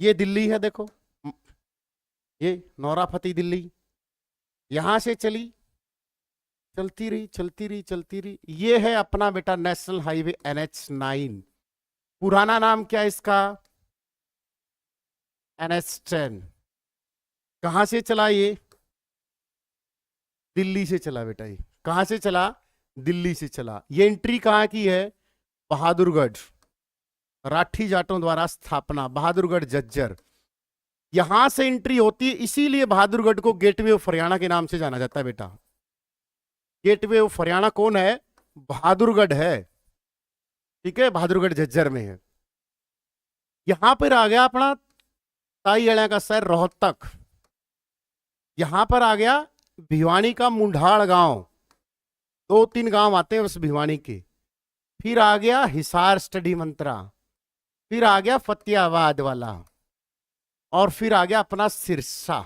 ये दिल्ली है देखो, ये नौरा फतेह दिल्ली, यहां से चली, चलती रही चलती रही चलती रही, ये है अपना बेटा नेशनल हाईवे NH9। पुराना नाम क्या है इसका? NH10। कहां से चला ये? दिल्ली से चला बेटा। ये कहां से चला? दिल्ली से चला। ये एंट्री कहां की है? बहादुरगढ़, राठी जाटों द्वारा स्थापना, बहादुरगढ़ झज्जर, यहां से एंट्री होती है। इसीलिए बहादुरगढ़ को गेटवे ऑफ हरियाणा के नाम से जाना जाता है बेटा। गेटवे ऑफ हरियाणा कौन है? बहादुरगढ़ है, ठीक है, बहादुरगढ़ झज्जर में है। यहां पर आ गया अपना ताई अड़ा का शहर रोहतक, यहां पर आ गया भिवानी का मुंढाड़ गांव, 2-3 गांव आते हैं उस भिवानी के। फिर आ गया हिसार स्टडी मंत्रा, फिर आ गया फतेहाबाद वाला, और फिर आ गया अपना सिरसा।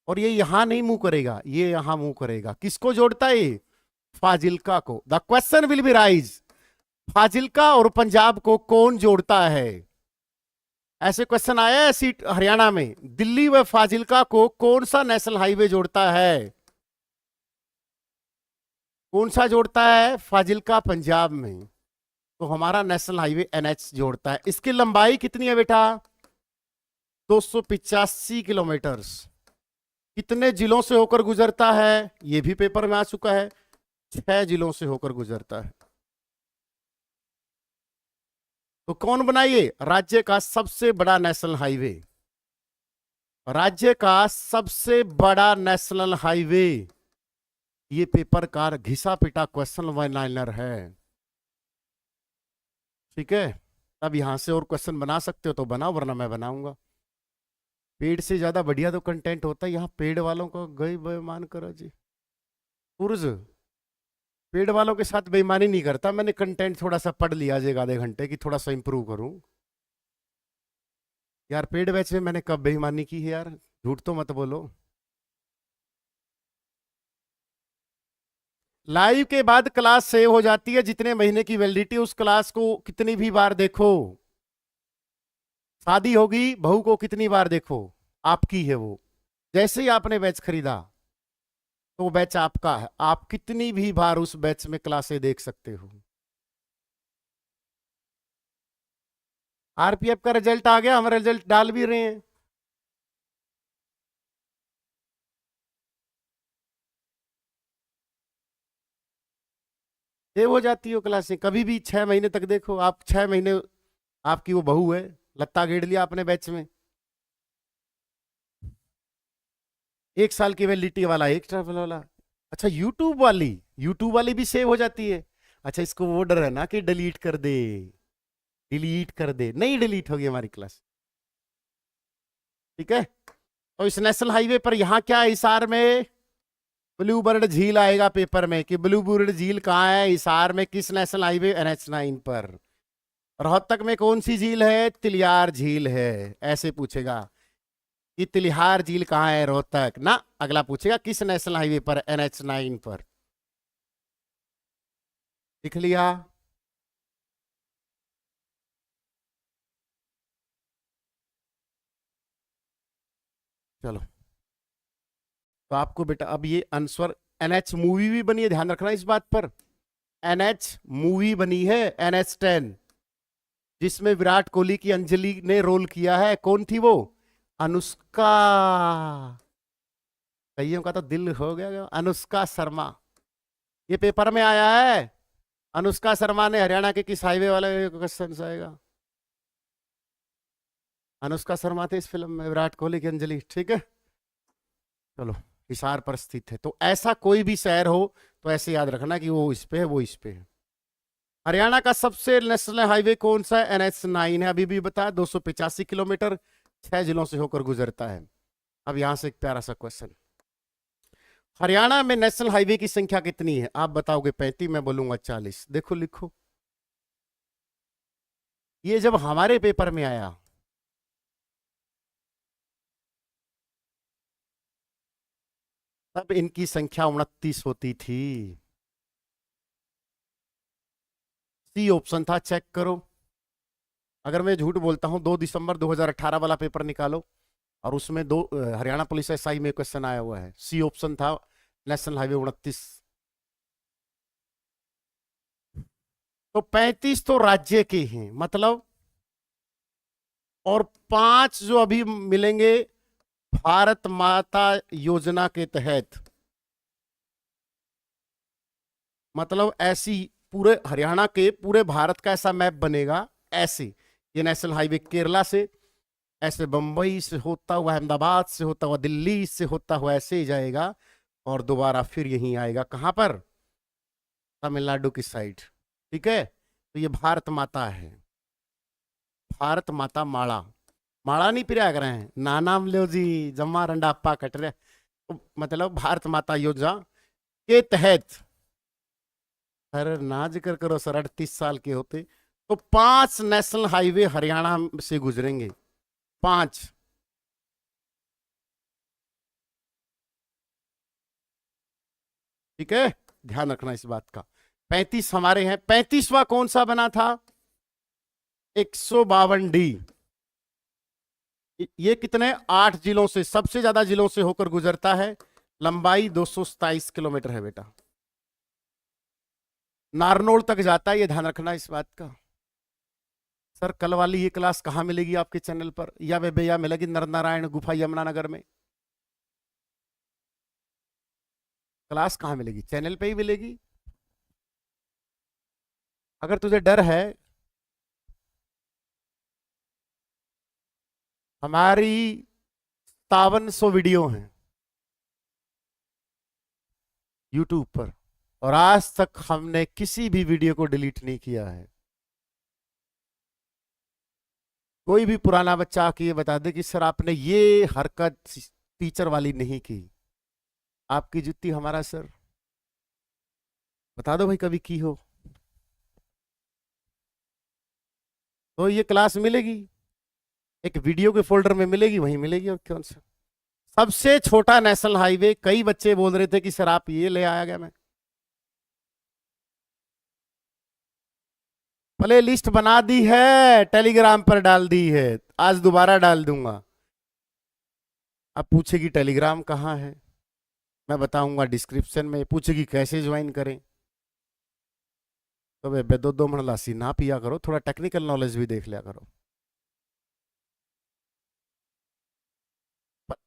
और ये यहां नहीं मुंह करेगा, ये यहां मुंह करेगा। किसको जोड़ता है ये? फाजिल्का को। The question will be rise, Fazilka और पंजाब को कौन जोड़ता है? ऐसे क्वेश्चन आया है सीट हरियाणा में, दिल्ली व फाजिल्का को कौन सा नेशनल हाईवे जोड़ता है? कौन सा जोड़ता है? फाजिल्का पंजाब में, तो हमारा नेशनल हाईवे NH जोड़ता है। इसकी लंबाई कितनी है बेटा? 285 किलोमीटर। कितने जिलों से होकर गुजरता है? यह भी पेपर में आ चुका है, 6 जिलों से होकर गुजरता है। तो कौन बनाइए? राज्य का सबसे बड़ा नेशनल हाईवे, राज्य का सबसे बड़ा नेशनल हाईवे। ये पेपर का घिसा पिटा क्वेश्चन वन लाइनर है, ठीक है। अब यहां से और क्वेश्चन बना सकते हो तो बनाओ, वरना मैं बनाऊंगा। पेड़ से ज्यादा बढ़िया तो कंटेंट होता है, यहाँ पेड़ वालों को गई बेमान करो जी। पुर्ज पेड वालों के साथ बेईमानी नहीं करता, मैंने कंटेंट थोड़ा सा पढ़ लिया आज एक आधे घंटे की, थोड़ा सा इंप्रूव करूं यार। पेड बैच में मैंने कब बेईमानी की है यार, झूठ तो मत बोलो। लाइव के बाद क्लास सेव हो जाती है, जितने महीने की वैलिडिटी, उस क्लास को कितनी भी बार देखो। शादी होगी, बहू को कितनी बार देखो, आपकी है वो। जैसे ही आपने बैच खरीदा तो बैच आपका है, आप कितनी भी बार उस बैच में क्लासें देख सकते हो। आरपीएफ का रिजल्ट आ गया, हम रिजल्ट डाल भी रहे हैं। सेव हो जाती हो क्लासें, कभी भी 6 महीने तक देखो आप। 6 महीने आपकी वो बहू है, लत्ता गेड़ लिया आपने बैच में। 1 साल की वैलिडिटी वाला, एक ट्रैवल वाला। अच्छा, यूट्यूब वाली भी सेव हो जाती है। अच्छा, इसको वो डर है ना कि डिलीट कर दे, डिलीट कर दे। नहीं डिलीट होगी हमारी क्लास, ठीक है। तो इस नेशनल हाईवे पर यहाँ क्या है, हिसार में ब्लू बर्ड झील आएगा पेपर में कि ब्लू बर्ड झील कहाँ है, हिसार में, किस नेशनल हाईवे, NH9 पर। रोहतक में कौन सी झील है, तिलियार झील है। ऐसे पूछेगा कि तिलिहार झील कहाँ है, रोहतक ना। अगला पूछेगा किस नेशनल हाईवे पर, NH9 पर। लिख लिया। चलो, तो आपको बेटा अब ये आंसर, NH मूवी भी बनी है, ध्यान रखना इस बात पर। NH मूवी बनी है, NH10, जिसमें विराट कोहली की अंजलि ने रोल किया है। कौन थी वो, अनुष्का। कईयों का तो दिल हो गया, अनुष्का शर्मा। ये पेपर में आया है, अनुष्का शर्मा ने हरियाणा के किस हाईवे वाले क्वेश्चन आएगा। अनुष्का शर्मा थे इस फिल्म में, विराट कोहली की अंजलि, ठीक है। चलो, हिसार पर स्थित है, तो ऐसा कोई भी शहर हो तो ऐसे याद रखना कि वो इस पे है, वो इस पे है। हरियाणा का सबसे नेशनल हाईवे कौन सा है, NH9 है, अभी भी बताया, 285 किलोमीटर, 6 जिलों से होकर गुजरता है। अब यहां से एक प्यारा सा क्वेश्चन, हरियाणा में नेशनल हाईवे की संख्या कितनी है, आप बताओगे 35, मैं बोलूंगा 40। देखो लिखो, ये जब हमारे पेपर में आया तब इनकी संख्या 29 होती थी। सी ऑप्शन था, चेक करो। अगर मैं झूठ बोलता हूं, 2 दिसंबर 2018 वाला पेपर निकालो, और उसमें हरियाणा पुलिस SI में क्वेश्चन आया हुआ है, सी ऑप्शन था, नेशनल हाईवे 29। तो 35 तो राज्य के हैं मतलब, और 5 जो अभी मिलेंगे भारत माता योजना के तहत। मतलब ऐसी पूरे हरियाणा के, पूरे भारत का ऐसा मैप बनेगा ऐसे। ये नेशनल हाईवे केरला से, ऐसे बंबई से होता हुआ, अहमदाबाद से होता हुआ, दिल्ली से होता हुआ ऐसे ही जाएगा, और दोबारा फिर यहीं आएगा, कहां पर, तमिलनाडु की साइड, ठीक है। तो ये भारत माता है, भारत माता माड़ा। माड़ा नहीं पिराया कर रहे हैं, नानाम लो जी, जम्मा रंडापा कट रहे। तो मतलब भारत माता योजना के तहत, अरे ना जिक्र करो सर, 38 साल के होते तो 5 नेशनल हाईवे हरियाणा से गुजरेंगे, 5। ठीक है, ध्यान रखना इस बात का। 35 हमारे हैं, 35वां कौन सा बना था, 152D। ये कितने, 8 जिलों से, सबसे ज्यादा जिलों से होकर गुजरता है। लंबाई 227 किलोमीटर है बेटा, नारनौल तक जाता है, ये ध्यान रखना इस बात का। सर कल वाली ये क्लास कहाँ मिलेगी आपके चैनल पर, या वे या मिलेगी नर नारायण गुफा यमुनानगर में। क्लास कहाँ मिलेगी, चैनल पे ही मिलेगी। अगर तुझे डर है, हमारी 5700 वीडियो हैं यूट्यूब पर, और आज तक हमने किसी भी वीडियो को डिलीट नहीं किया है। कोई भी पुराना बच्चा आके ये बता दे कि सर आपने ये हरकत टीचर वाली नहीं की, आपकी जुत्ती हमारा सर। बता दो भाई कभी की हो तो ये क्लास मिलेगी, एक वीडियो के फोल्डर में मिलेगी, वहीं मिलेगी। और कौन सा सबसे छोटा नेशनल हाईवे, कई बच्चे बोल रहे थे कि सर आप ये ले आया गया। मैं प्ले लिस्ट बना दी है, टेलीग्राम पर डाल दी है, आज दोबारा डाल दूंगा। अब पूछेगी टेलीग्राम कहाँ है, मैं बताऊंगा डिस्क्रिप्शन में। पूछेगी कैसे ज्वाइन करें, तो बे दो दो मन लासी ना पिया करो, थोड़ा टेक्निकल नॉलेज भी देख लिया करो।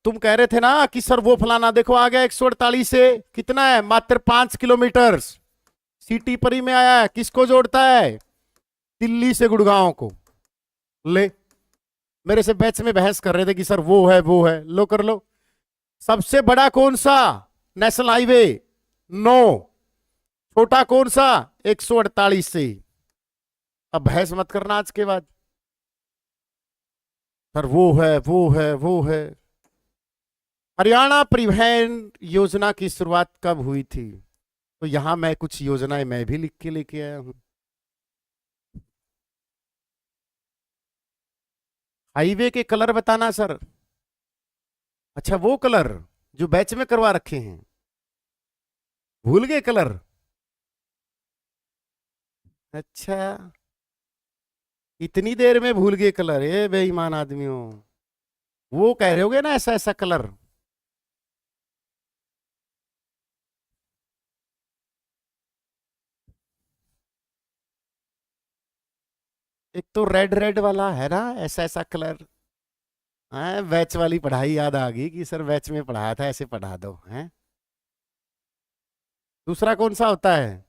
तुम कह रहे थे ना कि सर वो फलाना देखो आ गया 148 से, कितना है, मात्र 5 किलोमीटर। सिटी परी में आया है, किसको जोड़ता है, दिल्ली से गुड़गांव को। ले, मेरे से बैच में बहस कर रहे थे कि सर वो है वो है, लो कर लो। सबसे बड़ा कौन सा नेशनल हाईवे, 9। छोटा कौन सा, 148 से। अब बहस मत करना आज के बाद, सर वो है वो है वो है। हरियाणा परिवहन योजना की शुरुआत कब हुई थी, तो यहां मैं कुछ योजनाएं मैं भी लिख के लेके आया हूं। हाईवे के कलर बताना सर। अच्छा वो कलर जो बैच में करवा रखे हैं, भूल गए कलर। अच्छा, इतनी देर में भूल गए कलर, ए बेईमान आदमियों। वो कह रहे होगे ना ऐसा ऐसा कलर। एक तो रेड रेड वाला है ना, ऐसा ऐसा कलर। हाँ, बैच वाली पढ़ाई याद आ गई कि सर बैच में पढ़ाया था, ऐसे पढ़ा दो हैं। दूसरा कौन सा होता है,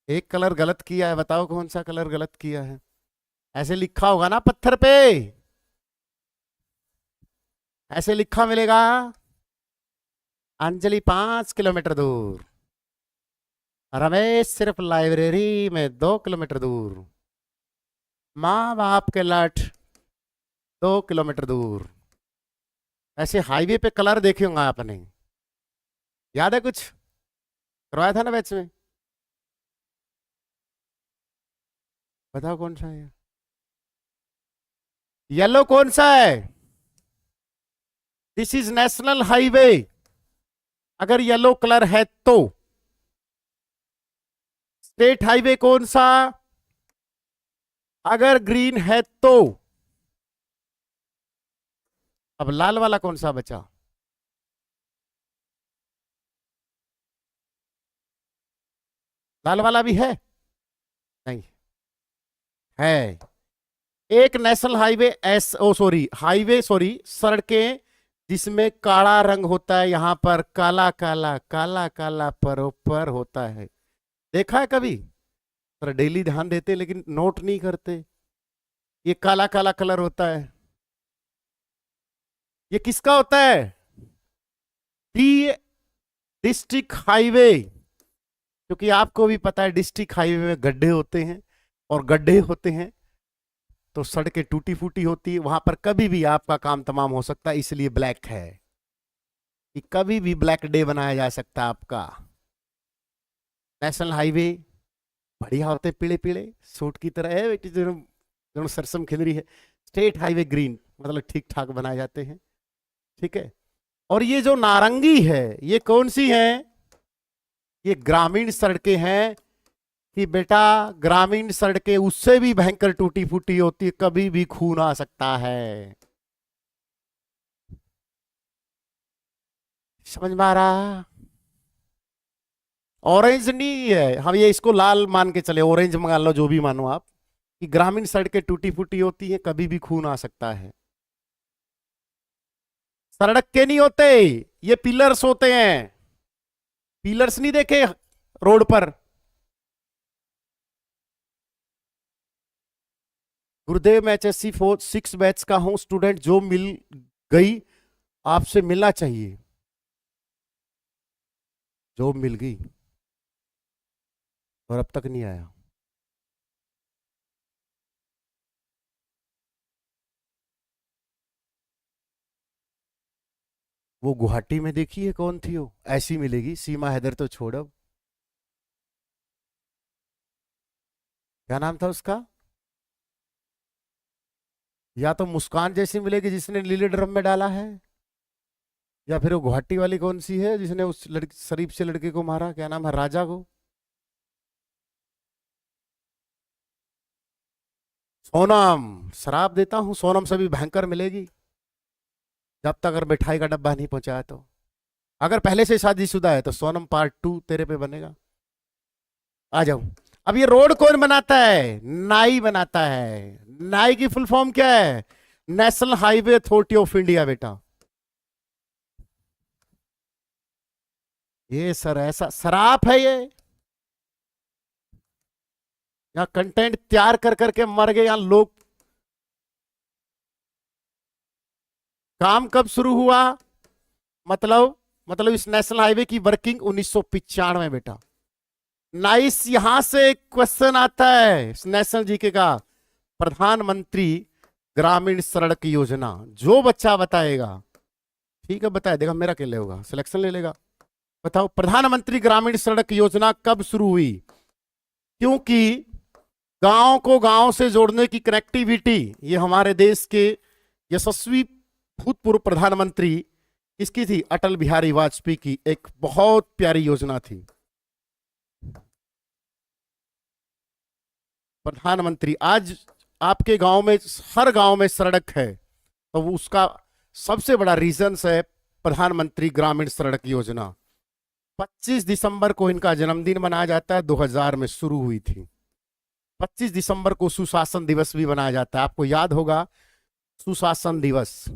एक कलर गलत किया है, बताओ कौन सा कलर गलत किया है। ऐसे लिखा होगा ना पत्थर पे, ऐसे लिखा मिलेगा, अंजलि 5 किलोमीटर दूर, रमेश सिर्फ लाइब्रेरी में 2 किलोमीटर दूर, माँ बाप के लठ 2 किलोमीटर दूर। ऐसे हाईवे पे कलर देखे होंगे आपने, याद है कुछ, करवाया था ना बैच में। बताओ कौन सा है, येलो कौन सा है, दिस इज नेशनल हाईवे। अगर येलो कलर है तो स्टेट हाईवे कौन सा, अगर ग्रीन है तो। अब लाल वाला कौन सा बचा, लाल वाला भी है, नहीं है। एक national highway S O sorry highway sorry सड़कें जिसमें काला रंग होता है, यहां पर काला काला काला काला पर होता है, देखा है कभी। सर डेली ध्यान देते लेकिन नोट नहीं करते, ये काला काला कलर होता है, ये किसका होता है, डी डिस्ट्रिक्ट हाईवे। क्योंकि आपको भी पता है डिस्ट्रिक्ट हाईवे में गड्ढे होते हैं, और गड्ढे होते हैं तो सड़कें टूटी फूटी होती है, वहां पर कभी भी आपका काम तमाम हो सकता है, इसलिए ब्लैक है कि कभी भी ब्लैक डे बनाया जा सकता है आपका। नेशनल हाईवे बढ़िया होते पीले पीले सूट की तरह है बेटी, दोनों दोनों सरसम खिल रही है। स्टेट हाईवे ग्रीन, मतलब ठीक ठाक बनाए जाते हैं, ठीक है। और ये जो नारंगी है ये कौन सी है, ये ग्रामीण सड़कें हैं, कि बेटा ग्रामीण सड़कें उससे भी भयंकर टूटी फूटी होती है, कभी भी खून आ सकता है। समझ में आ रहा, ऑरेंज नहीं है, हम ये इसको लाल मान के चले, ऑरेंज मान लो जो भी मानो आप, कि ग्रामीण सड़कें टूटी फूटी होती हैं, कभी भी खून आ सकता है। सड़क के नहीं होते, ये पिलर्स होते हैं, पिलर्स नहीं देखे रोड पर। गुरुदेव मैं HSC 4 6 बैच का हूं स्टूडेंट, जो मिल गई आपसे मिलना चाहिए, जॉब मिल गई और अब तक नहीं आया। वो गुवाहाटी में देखी है कौन थी वो, ऐसी मिलेगी, सीमा हैदर तो छोड़, अब क्या नाम था उसका, या तो मुस्कान जैसी मिलेगी जिसने नीले ड्रम में डाला है, या फिर वो गुवाहाटी वाली कौन सी है जिसने उस लड़की शरीफ से लड़के को मारा, क्या नाम है, राजा को। सोनम, शराब देता हूँ, सोनम से भी भयंकर मिलेगी, जब तक अगर मिठाई का डब्बा नहीं पहुंचाया तो। अगर पहले से शादीशुदा है तो सोनम पार्ट 2 तेरे पे बनेगा। आ जाओ। अब ये रोड कौन बनाता है, नाई बनाता है। नाई की फुल फॉर्म क्या है, national highway authority of India बेटा। ये सर ऐसा शराब है ये, यहाँ कंटेंट तैयार कर करके मर गए यहाँ लोग। काम कब शुरू हुआ, मतलब इस नेशनल हाईवे की वर्किंग 1995 में बेटा। नाइस, यहां से क्वेश्चन आता है नेशनल जीके का, प्रधानमंत्री ग्रामीण सड़क योजना, जो बच्चा बताएगा, ठीक है बताए देगा, मेरा क्या ले होगा, सिलेक्शन ले लेगा। बताओ प्रधानमंत्री ग्रामीण सड़क योजना कब शुरू हुई, क्योंकि गांव को गांव से जोड़ने की कनेक्टिविटी, ये हमारे देश के यशस्वी भूतपूर्व प्रधानमंत्री किसकी थी, अटल बिहारी वाजपेयी की एक बहुत प्यारी योजना थी। प्रधानमंत्री, आज आपके गांव में, हर गांव में सड़क है, तो उसका सबसे बड़ा रीजन है प्रधानमंत्री ग्रामीण सड़क योजना। 25 दिसंबर को इनका जन्मदिन मनाया जाता है, 2000 में शुरू हुई थी। 25 दिसंबर को सुशासन दिवस भी मनाया जाता है, आपको याद होगा सुशासन दिवस।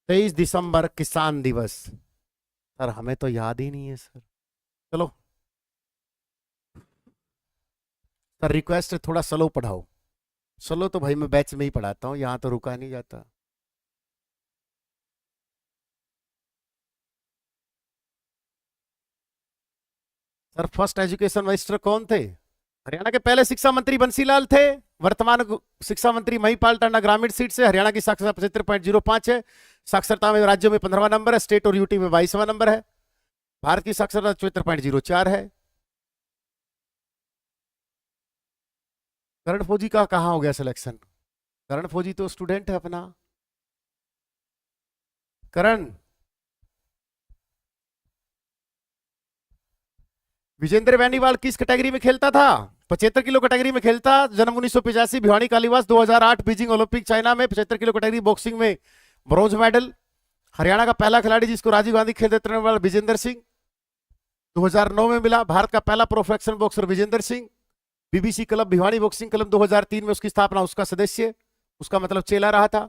23 दिसंबर किसान दिवस। सर हमें तो याद ही नहीं है सर। चलो सर, रिक्वेस्ट है थोड़ा स्लो पढ़ाओ। स्लो तो भाई मैं बैच में ही पढ़ाता हूँ, यहां तो रुका नहीं जाता। सर फर्स्ट एजुकेशन मिनिस्टर कौन थे, हरियाणा के पहले शिक्षा मंत्री बंसीलाल थे, वर्तमान शिक्षा मंत्री महिपाल टांडा ग्रामीण सीट से। हरियाणा की साक्षरता 75.05 है, साक्षरता में राज्यों में 15वां नंबर है, स्टेट और यूटी में 22वां नंबर है। भारत की साक्षरता 74.04 है। करण फौजी का कहाँ हो गया सिलेक्शन, करण फौजी तो स्टूडेंट है अपना। करण, विजेंद्र बेनीवाल किस कैटेगरी में खेलता था, 75 किलो कैटेगरी में खेलता, जन्म 1985, भिवानी कालीवास, 2008 बीजिंग ओलंपिक चाइना में 75 किलो कैटेगरी बॉक्सिंग में ब्रॉन्ज मेडल। हरियाणा का पहला खिलाड़ी जिसको राजीव गांधी खेल रत्न वाला विजेंद्र सिंह 2009 में मिला। भारत का पहला professional boxer Vijender Singh. BBC club Bhiwani boxing club 2003 में उसकी स्थापना, उसका सदस्य, उसका मतलब चेला रहा था।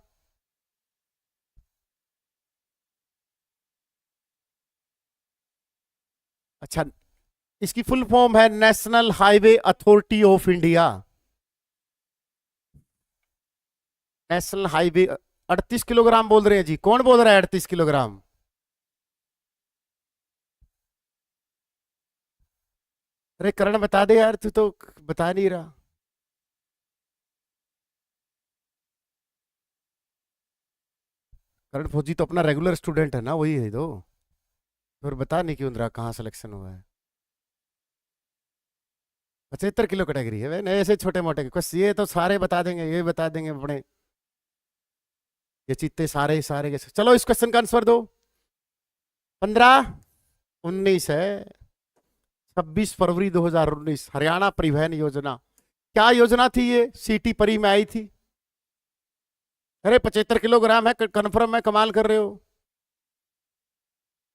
अच्छा, इसकी फुल फॉर्म है national highway authority of India. National highway. 38 kilogram बोल रहे हैं जी, कौन बोल रहा है 38 किलोग्राम, अरे करण बता दे यार, तू तो बता नहीं रहा। करण फौजी तो अपना रेगुलर स्टूडेंट है ना, वही है तो, फिर बता नहीं क्यों रहा कहाँ सिलेक्शन हुआ है। 75 किलो कैटेगरी है भाई, ऐसे छोटे मोटे कुछ, ये तो सारे बता देंगे, ये बता देंगे अपने, ये चित्ते सारे सारे के। चलो इस क्वेश्चन का आंसर दो। 15, 19 है, 26 फरवरी 2019, हरियाणा परिवहन योजना। क्या योजना थी ये, सीटी परी में आई थी। अरे 75 किलोग्राम है, कन्फर्म है, कमाल कर रहे हो।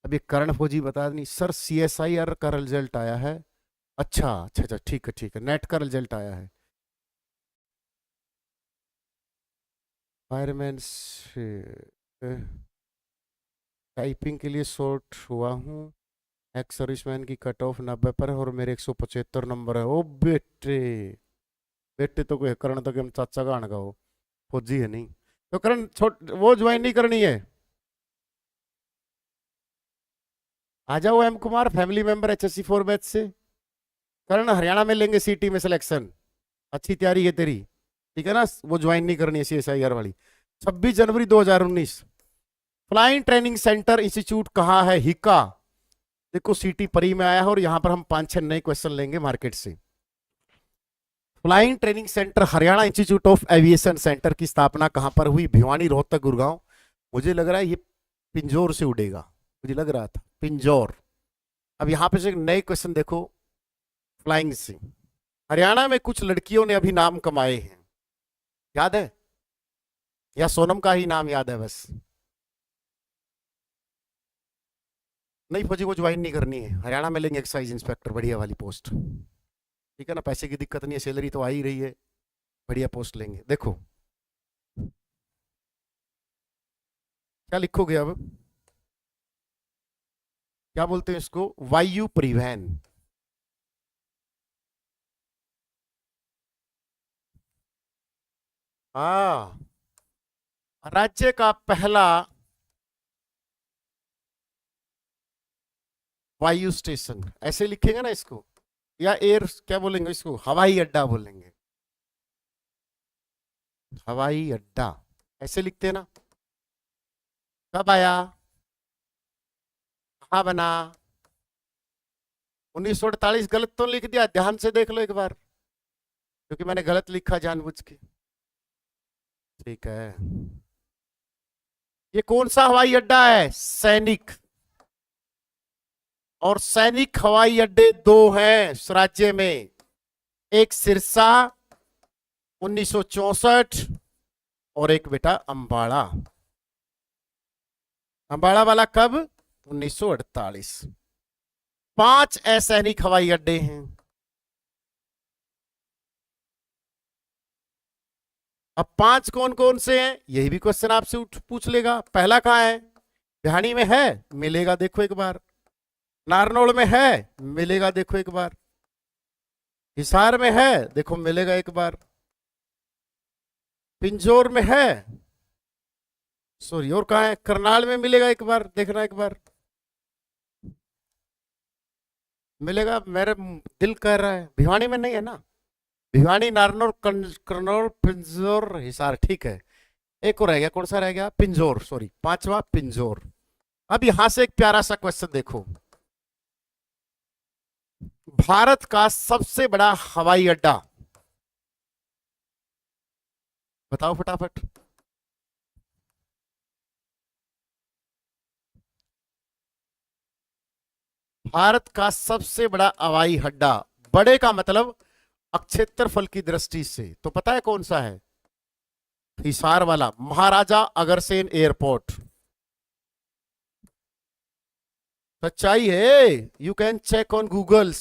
अभी करण फौजी बता नहीं सर, सीएसआईआर का रिजल्ट आया है। अच्छा अच्छा अच्छा, ठीक है ठीक है, नेट का रिजल्ट आया है। फायरमैन से टाइपिंग के लिए शॉर्ट हुआ हूँ, एक्स सर्विसमैन की कट ऑफ 90 पर है और मेरे 175 नंबर है। ओ बेटे, बेटे तो कोई करण तो कि हम चाचा का अणगा हो, फौजी है नहीं तो करण छोट वो ज्वाइन नहीं करनी है। आ जाओ M Kumar, family member HSC 4 batch से। करण हरियाणा में लेंगे सीटी में सिलेक्शन, अच्छी तैयारी है तेरी, ठीक है ना, वो ज्वाइन नहीं करनी है सीएसआईआर वाली। 26 जनवरी 2019। फ्लाइंग ट्रेनिंग सेंटर इंस्टीट्यूट कहाँ है? हिका। देखो सीटी परी में आया है और यहां पर हम 5-6 नए क्वेश्चन लेंगे मार्केट से। Flying training centre Haryana institute of aviation centre की स्थापना कहां पर हुई? भिवानी, रोहतक, गुड़गांव। मुझे लग रहा है ये पिंजौर से उड़ेगा, मुझे लग रहा था पिंजौर। अब यहां पे से नए क्वेश्चन देखो फ्लाइंग से। हरियाणा में कुछ लड़कियों ने अभी नाम कमाए हैं, याद है? या सोनम का ही नाम याद है बस? नहीं, फौजी को ज्वाइन नहीं करनी है, हरियाणा में लेंगे एक्साइज इंस्पेक्टर, बढ़िया वाली पोस्ट। ठीक है ना, पैसे की दिक्कत नहीं है, सैलरी तो आ ही रही है, बढ़िया पोस्ट लेंगे। देखो क्या लिखोगे अब? क्या बोलते हैं इसको? वायु परिवहन। हाँ, राज्य का पहला वायु स्टेशन, ऐसे लिखेंगे ना इसको, या एयर क्या बोलेंगे इसको? हवाई अड्डा बोलेंगे, हवाई अड्डा ऐसे लिखते हैं ना। कब आया, कहाँ बना? 1948। गलत तो लिख दिया, ध्यान से देख लो एक बार, क्योंकि मैंने गलत लिखा जानबूझ के। ठीक है, ये कौन सा हवाई अड्डा है? सैनिक। और सैनिक हवाई अड्डे दो हैं इस राज्य में, एक सिरसा 1964 और एक बेटा अंबाड़ा। अंबाड़ा वाला कब? 1948। 5 असैनिक हवाई अड्डे हैं। अब 5 कौन कौन से हैं, यही भी क्वेश्चन आपसे पूछ लेगा। पहला कहाँ है? भिवानी में है, मिलेगा देखो एक बार। नारनौल में है, मिलेगा देखो एक बार। हिसार में है, देखो मिलेगा एक बार। पिंजौर में है, सॉरी, और कहाँ है? करनाल में मिलेगा एक बार, देखना एक बार मिलेगा। मेरे दिल कह रहा है भिवानी में नहीं है ना। भिवानी, नारनौल, करनौल, पिंजौर, हिसार, ठीक है। एक और रह गया, कौन सा रह गया? पिंजौर, सॉरी, 5वां पिंजौर। अब यहां से एक प्यारा सा क्वेश्चन देखो, भारत का सबसे बड़ा हवाई अड्डा बताओ फटाफट। भारत का सबसे बड़ा हवाई अड्डा, बड़े का मतलब क्षेत्रफल की दृष्टि से, तो पता है कौन सा है? हिसार वाला, महाराजा अग्रसेन एयरपोर्ट। सच्चाई है, you can check on Googles.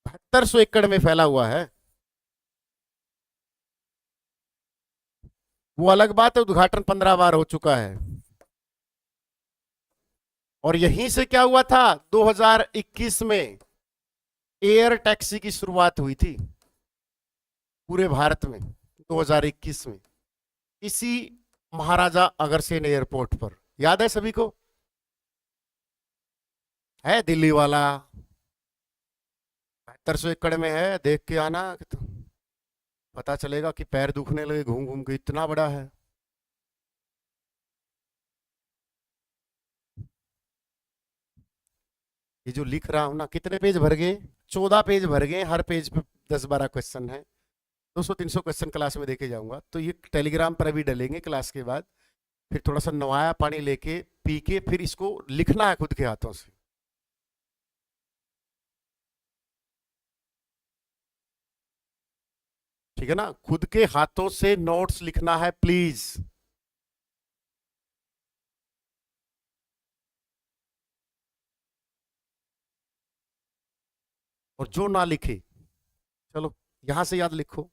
7200 एकड़ में फैला हुआ है। वो अलग बात है, उद्घाटन 15 बार हो चुका है। और यहीं से क्या हुआ था? 2021 में एयर टैक्सी की शुरुआत हुई थी पूरे भारत में, 2021 में, इसी महाराजा अग्रसेन एयरपोर्ट पर। याद है सभी को? है दिल्ली वाला, 7200 एकड़ में है, देख के आना तो पता चलेगा कि पैर दुखने लगे घूम घूम के, इतना बड़ा है। ये जो लिख रहा हूं ना, कितने पेज भर गए? 14 पेज भर गए, हर पेज पे 10-12 क्वेश्चन है। 200-300 क्वेश्चन क्लास में देके जाऊंगा, तो ये टेलीग्राम पर अभी डलेंगे क्लास के बाद। फिर थोड़ा सा नवाया पानी लेके पी के फिर इसको लिखना है खुद के हाथों से। ठीक है ना, खुद के हाथों से नोट्स लिखना है प्लीज। और जो ना लिखे, चलो यहां से याद लिखो।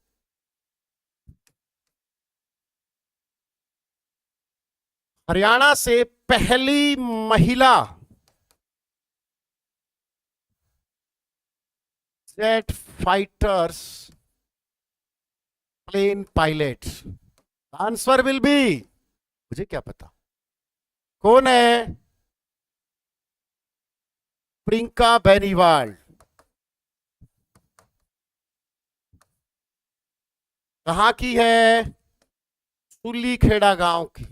हरियाणा से पहली महिला jet fighters plane pilot, answer will be, मुझे क्या पता कौन है? प्रियंका बेनीवाल। कहां की है? सुलीखेड़ा गांव की।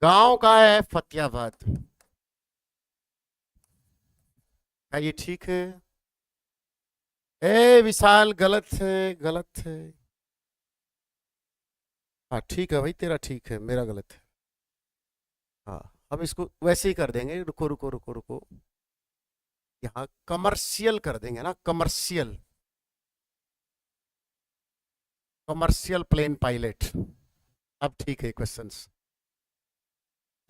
गांव का है फतेहाबाद। क्या ये ठीक है? ए विशाल, गलत है, गलत है। हाँ ठीक है भाई, तेरा ठीक है, मेरा गलत है। हाँ, हम इसको वैसे ही कर देंगे। रुको रुको रुको रुको, यहाँ कमर्शियल कर देंगे ना, कमर्शियल। Commercial plane pilot. अब ठीक है क्वेश्चंस?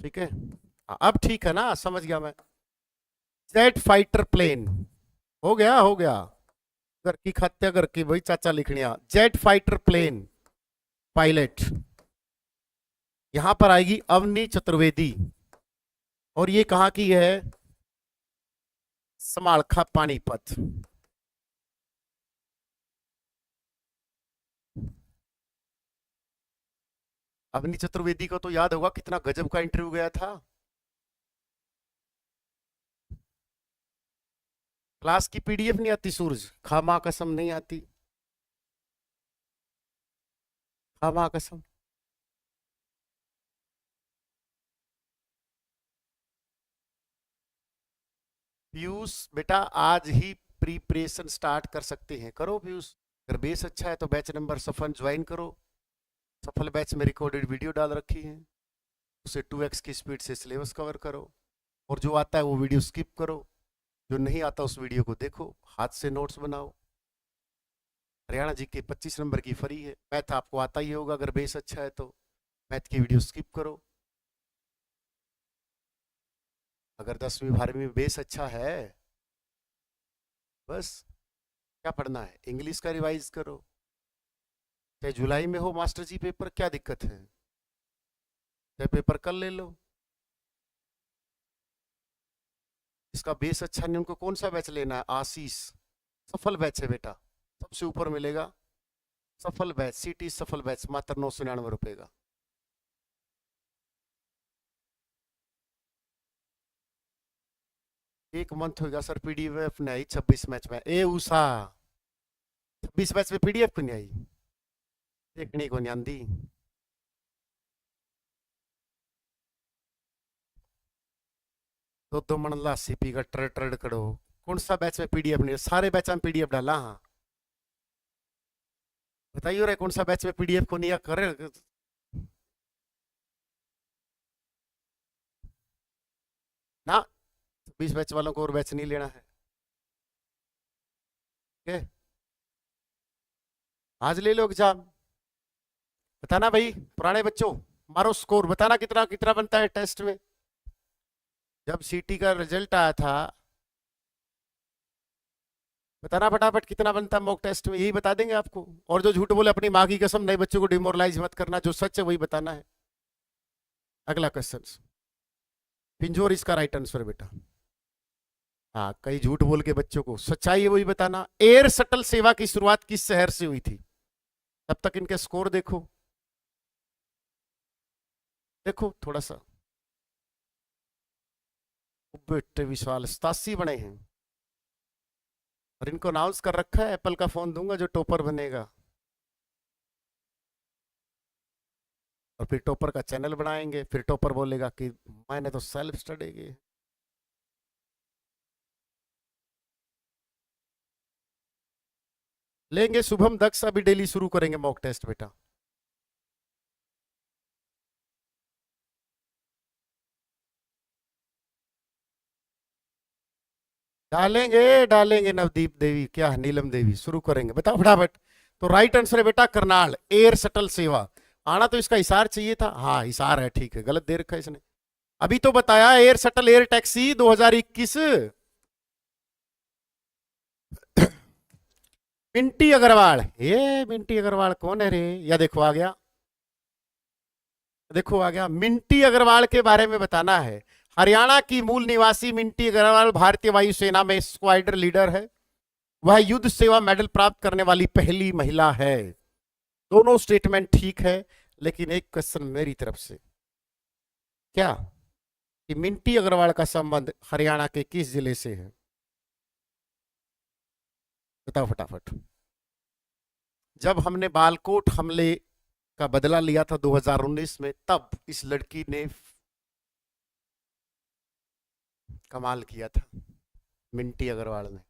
ठीक है। हाँ, अब ठीक है ना, समझ गया मैं। Jet fighter plane. हो गया, हो गया। घर की हत्या घर की वही चाचा लिखनिया। Jet fighter plane pilot. यहां पर आएगी अवनी चतुर्वेदी। और ये कहां की है? समालखा पानीपत। अवनी चतुर्वेदी को तो याद होगा, कितना गजब का इंटरव्यू गया था। क्लास की पीडीएफ नहीं आती सूरज, खामा कसम नहीं आती। खामा कसम। पीयूष बेटा, आज ही प्रिपरेशन स्टार्ट कर सकते हैं, करो पीयूष। अगर बेस अच्छा है तो बैच नंबर सफल ज्वाइन करो। सफल बैच में रिकॉर्डेड वीडियो डाल रखी है, उसे 2x की स्पीड से सिलेबस कवर करो। और जो आता है वो वीडियो स्किप करो, जो नहीं आता उस वीडियो को देखो, हाथ से नोट्स बनाओ। हरियाणा जी के 25 नंबर की फ्री है। मैथ आपको आता ही होगा, अगर बेस अच्छा है तो मैथ की वीडियो स्किप करो। अगर 10वीं 12वीं में बेस अच्छा है, बस क्या पढ़ना है, इंग्लिश का रिवाइज करो। चाहे जुलाई में हो मास्टर जी पेपर, क्या दिक्कत है? चाहे पेपर कल ले लो। इसका बेस अच्छा नहीं, उनको कौन सा बैच लेना है? आशीष सफल बैच है बेटा, सबसे ऊपर मिलेगा। सफल बैच, सिटी सफल बैच, मात्र 999 रुपए का। एक मंथ होगा सर, पीडीएफ नहीं आई 26 मैच में। ए उषा, 26 मैच में पीडीएफ क्यों नहीं आई? देखने को नहीं आंदी। दो मनला सीपी का ट्रेड ट्रेड करो। कौन सा बैच में पीडीएफ नहीं? सारे बैच में पीडीएफ डाला। हाँ बताइए रे, कौन सा बैच में पीडीएफ को नहीं करे? 20 बैच वालों को और बैच नहीं लेना है। ठीक, आज ले लो एग्जाम। बताना भाई पुराने बच्चों, मारो स्कोर, बताना कितना कितना बनता है टेस्ट में। जब सीटी का रिजल्ट आया था, बताना फटाफट कितना बनता है मॉक टेस्ट में, यही बता देंगे आपको। और जो झूठ बोले अपनी माँ की कसम, नए बच्चों को डिमोरलाइज मत करना, जो सच है वही बताना है। अगला क्वेश्चन, पिंजोर इसका राइट आंसर बेटा। हाँ, कई झूठ बोल के बच्चों को सच्चाई है वही बताना। एयर शटल सेवा की शुरुआत किस शहर से हुई थी? तब तक इनके स्कोर देखो, देखो थोड़ा सा। बेटे विशाल 87 बने हैं, और इनको अनाउंस कर रखा है, एप्पल का फोन दूंगा जो टॉपर बनेगा। और फिर टॉपर का चैनल बनाएंगे, फिर टॉपर बोलेगा कि मैंने तो सेल्फ स्टडी की। लेंगे शुभम दक्ष, अभी डेली शुरू करेंगे मॉक टेस्ट बेटा। डालेंगे डालेंगे, नवदीप देवी क्या नीलम देवी, शुरू करेंगे, बताओ फटाफट। तो राइट आंसर है बेटा करनाल, एयर शटल सेवा। आना तो इसका हिसार चाहिए था। हाँ हिसार है, ठीक है, गलत दे रखा है इसने। अभी तो बताया air shuttle air taxi 2021। Minty Agarwal, ये मिंटी अग्रवाल कौन है रे? या देखो आ गया, देखो आ गया। मिंटी अग्रवाल के बारे में बताना है। हरियाणा की मूल निवासी मिंटी अग्रवाल भारतीय वायुसेना में स्क्वाड्रन लीडर है। वह युद्ध सेवा मेडल प्राप्त करने वाली पहली महिला है। दोनों स्टेटमेंट ठीक है, लेकिन एक क्वेश्चन मेरी तरफ से, क्या कि मिंटी अग्रवाल का संबंध हरियाणा के किस जिले से है? बताओ फटाफट। जब हमने बालकोट हमले का बदला लिया था 2019 में, तब इस लड़की ने कमाल किया था, मिंटी अग्रवाल ने।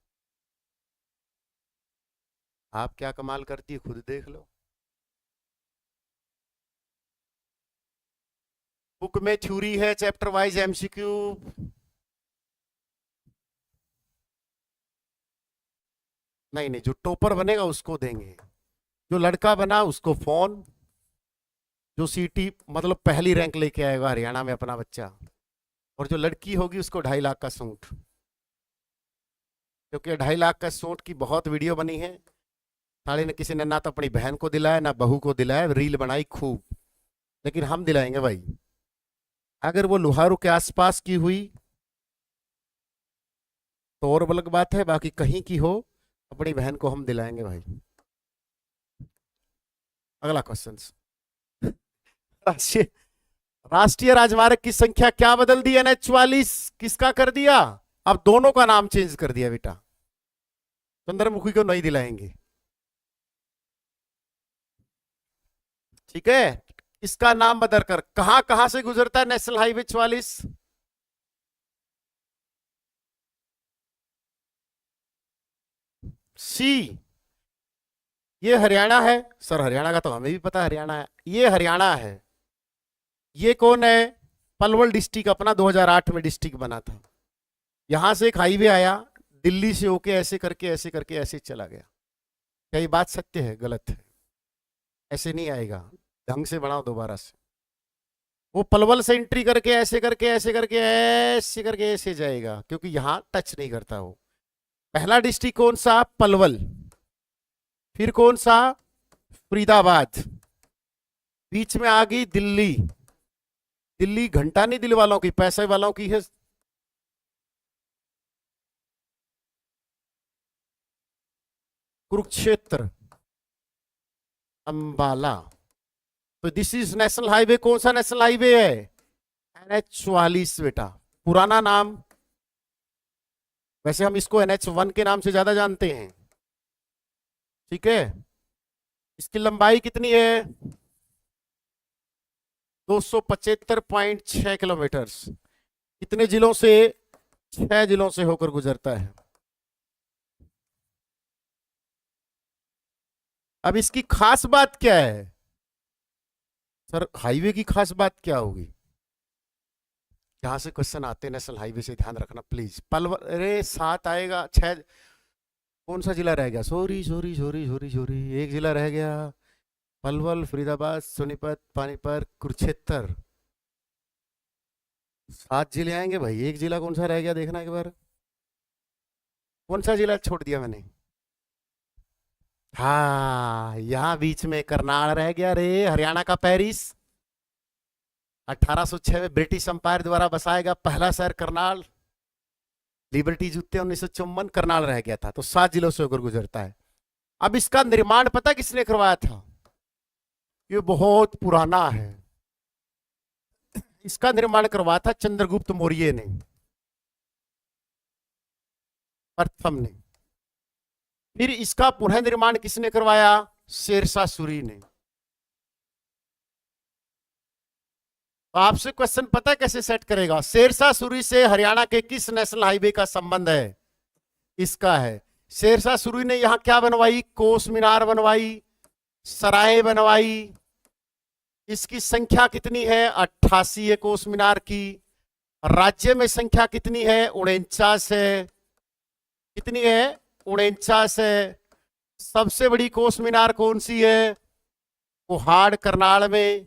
आप क्या कमाल करती है खुद देख लो। बुक में थ्योरी है, चैप्टर वाइज एमसीक्यू। नहीं नहीं, जो टॉपर बनेगा उसको देंगे, जो लड़का बना उसको फोन, जो सीटी मतलब पहली रैंक लेके आएगा हरियाणा में अपना बच्चा, और जो लड़की होगी उसको 2.5 लाख का सूट। क्योंकि 2.5 लाख का सूट की बहुत वीडियो बनी है, साले ने किसी ने ना तो अपनी बहन को दिलाया ना बहू को दिलाया, रील बनाई खूब, लेकिन हम दिलाएंगे भाई। अगर वो लुहारू के आसपास की हुई तो और अलग बात है, बाकी कहीं की हो अपनी बहन को हम दिलाएंगे भाई। अगला क्वेश्चन। राष्ट्रीय राष्ट्रीय राजमार्ग की संख्या क्या बदल दी? NH 44 किसका कर दिया? अब दोनों का नाम चेंज कर दिया बेटा, चंद्रमुखी को नहीं दिलाएंगे, ठीक है। इसका नाम बदल कर कहां कहां से गुजरता है नेशनल हाईवे 44? सी, ये हरियाणा है सर। हरियाणा का तो हमें भी पता है, हरियाणा है, ये हरियाणा है। ये कौन है? पलवल डिस्ट्रिक्ट अपना 2008 में डिस्ट्रिक्ट बना था। यहां से एक हाईवे आया, दिल्ली से होके ऐसे करके ऐसे करके ऐसे चला गया। क्या ये बात सत्य है? गलत है, ऐसे नहीं आएगा, ढंग से बनाओ दोबारा से। वो पलवल से एंट्री करके ऐसे करके ऐसे करके ऐसे करके ऐसे जाएगा, क्योंकि यहां टच नहीं करता वो। पहला डिस्ट्रिक्ट कौन सा? पलवल। फिर कौन सा? फरीदाबाद। बीच में आ गई दिल्ली। दिल्ली घंटा नहीं दिल वालों की, पैसे वालों की है। कुरुक्षेत्र, अंबाला। तो दिस इज नेशनल हाईवे। कौन सा नेशनल हाईवे है? NH 44 बेटा, पुराना नाम। वैसे हम इसको NH 1 के नाम से ज्यादा जानते हैं, ठीक है। इसकी लंबाई कितनी है? 275.6 किलोमीटर। कितने जिलों से? 6 जिलों से होकर गुजरता है। अब इसकी खास बात क्या है? सर हाईवे की खास बात क्या होगी? यहां से क्वेश्चन आते हैं नेशनल हाईवे से, ध्यान रखना प्लीज। पलवल, अरे 7 आएगा, 6। कौन सा जिला रह गया? Sorry sorry sorry sorry sorry, एक जिला रह गया। पलवल, फरीदाबाद, सोनीपत, पानीपत, कुरुक्षेत्र। 7 जिले आएंगे भाई, एक जिला कौन सा रह गया देखना एक बार। कौन सा जिला छोड़ दिया मैंने? हाँ, यहाँ बीच में करनाल रह गया रे, हरियाणा का पेरिस। 1806 में ब्रिटिश अंपायर द्वारा बसाया गया पहला शहर करनाल। लिबर्टी जूते 1954, करनाल रह गया था। तो 7 जिलों से होकर गुजरता है। अब इसका निर्माण पता किसने करवाया था? ये बहुत पुराना है। इसका निर्माण करवाया था चंद्रगुप्त मौर्य ने, प्रथम ने। फिर इसका पुनः निर्माण किसने करवाया? शेरशाह सूरी ने। तो आपसे क्वेश्चन पता है कैसे सेट करेगा? शेरशाह सूरी से हरियाणा के किस नेशनल हाईवे का संबंध है? इसका है। शेरशाह सूरी ने यहां क्या बनवाई? कोस मीनार बनवाई, सराय बनवाई। इसकी संख्या कितनी है? 88 है कोस मीनार की। राज्य में संख्या कितनी है? 49 है। कितनी है? 49 है। सबसे बड़ी कोस मीनार कौन सी है? कोहाड़ करनाल में।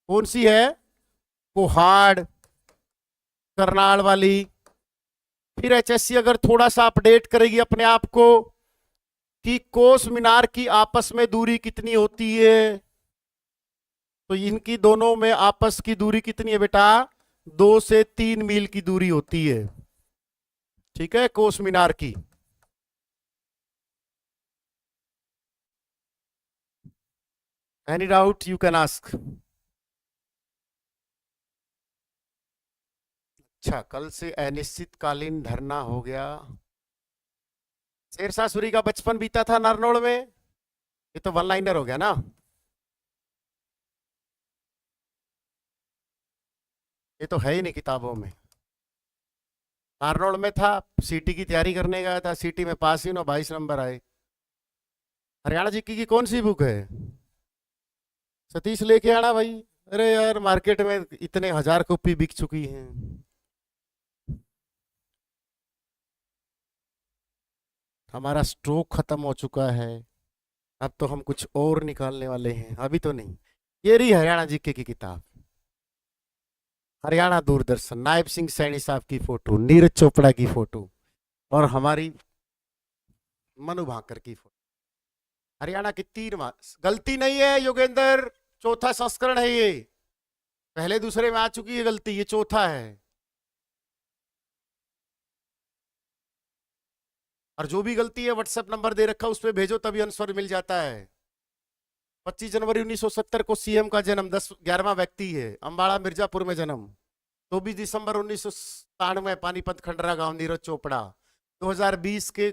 कौन सी है? कोहाड़ करनाल वाली। फिर HSC अगर थोड़ा सा अपडेट करेगी अपने आप को कि कोस मीनार की आपस में दूरी कितनी होती है, तो इनकी दोनों में आपस की दूरी कितनी है बेटा? 2 से 3 मील की दूरी होती है, ठीक है, कोस मीनार की। Any doubt you can ask. अच्छा, कल से अनिश्चितकालीन धरना हो गया। शेरशाह सूरी का बचपन बीता था नारनौल में, ये तो वन लाइनर हो गया ना। ये तो है ही नहीं किताबों में। नारनौल में था, सीटी की तैयारी करने गया था, सीटी में पास ही ना 22 नंबर आए। हरियाणा जीके की कौन सी बुक है? सतीश लेके आना भाई। अरे यार मार्केट में इतने 1000 कॉपी बिक चुकी हैं। हमारा स्टॉक खत्म हो चुका है। अब तो हम कुछ और निकालने वाले हैं, अभी तो नहीं। ये रही हरियाणा जीके की किताब। हरियाणा दूरदर्शन, नायब सिंह सैनी साहब की फोटो, नीरज चोपड़ा की फोटो और हमारी मनु भाकर की फोटो। हरियाणा की 3 मास गलती नहीं है योगेंद्र, चौथा संस्करण है ये। पहले दूसरे में आ चुकी है गलती, ये चौथा है। और जो भी गलती है व्हाट्सएप नंबर दे रखा उस पर भेजो, तभी आंसर मिल जाता है। 25 जनवरी 1970 को सीएम का जन्म, 11वां व्यक्ति है, अंबाड़ा मिर्जापुर में जन्म। 24 दिसंबर 1997 पानीपत खंडरा गांव, नीरज चोपड़ा। 2020 के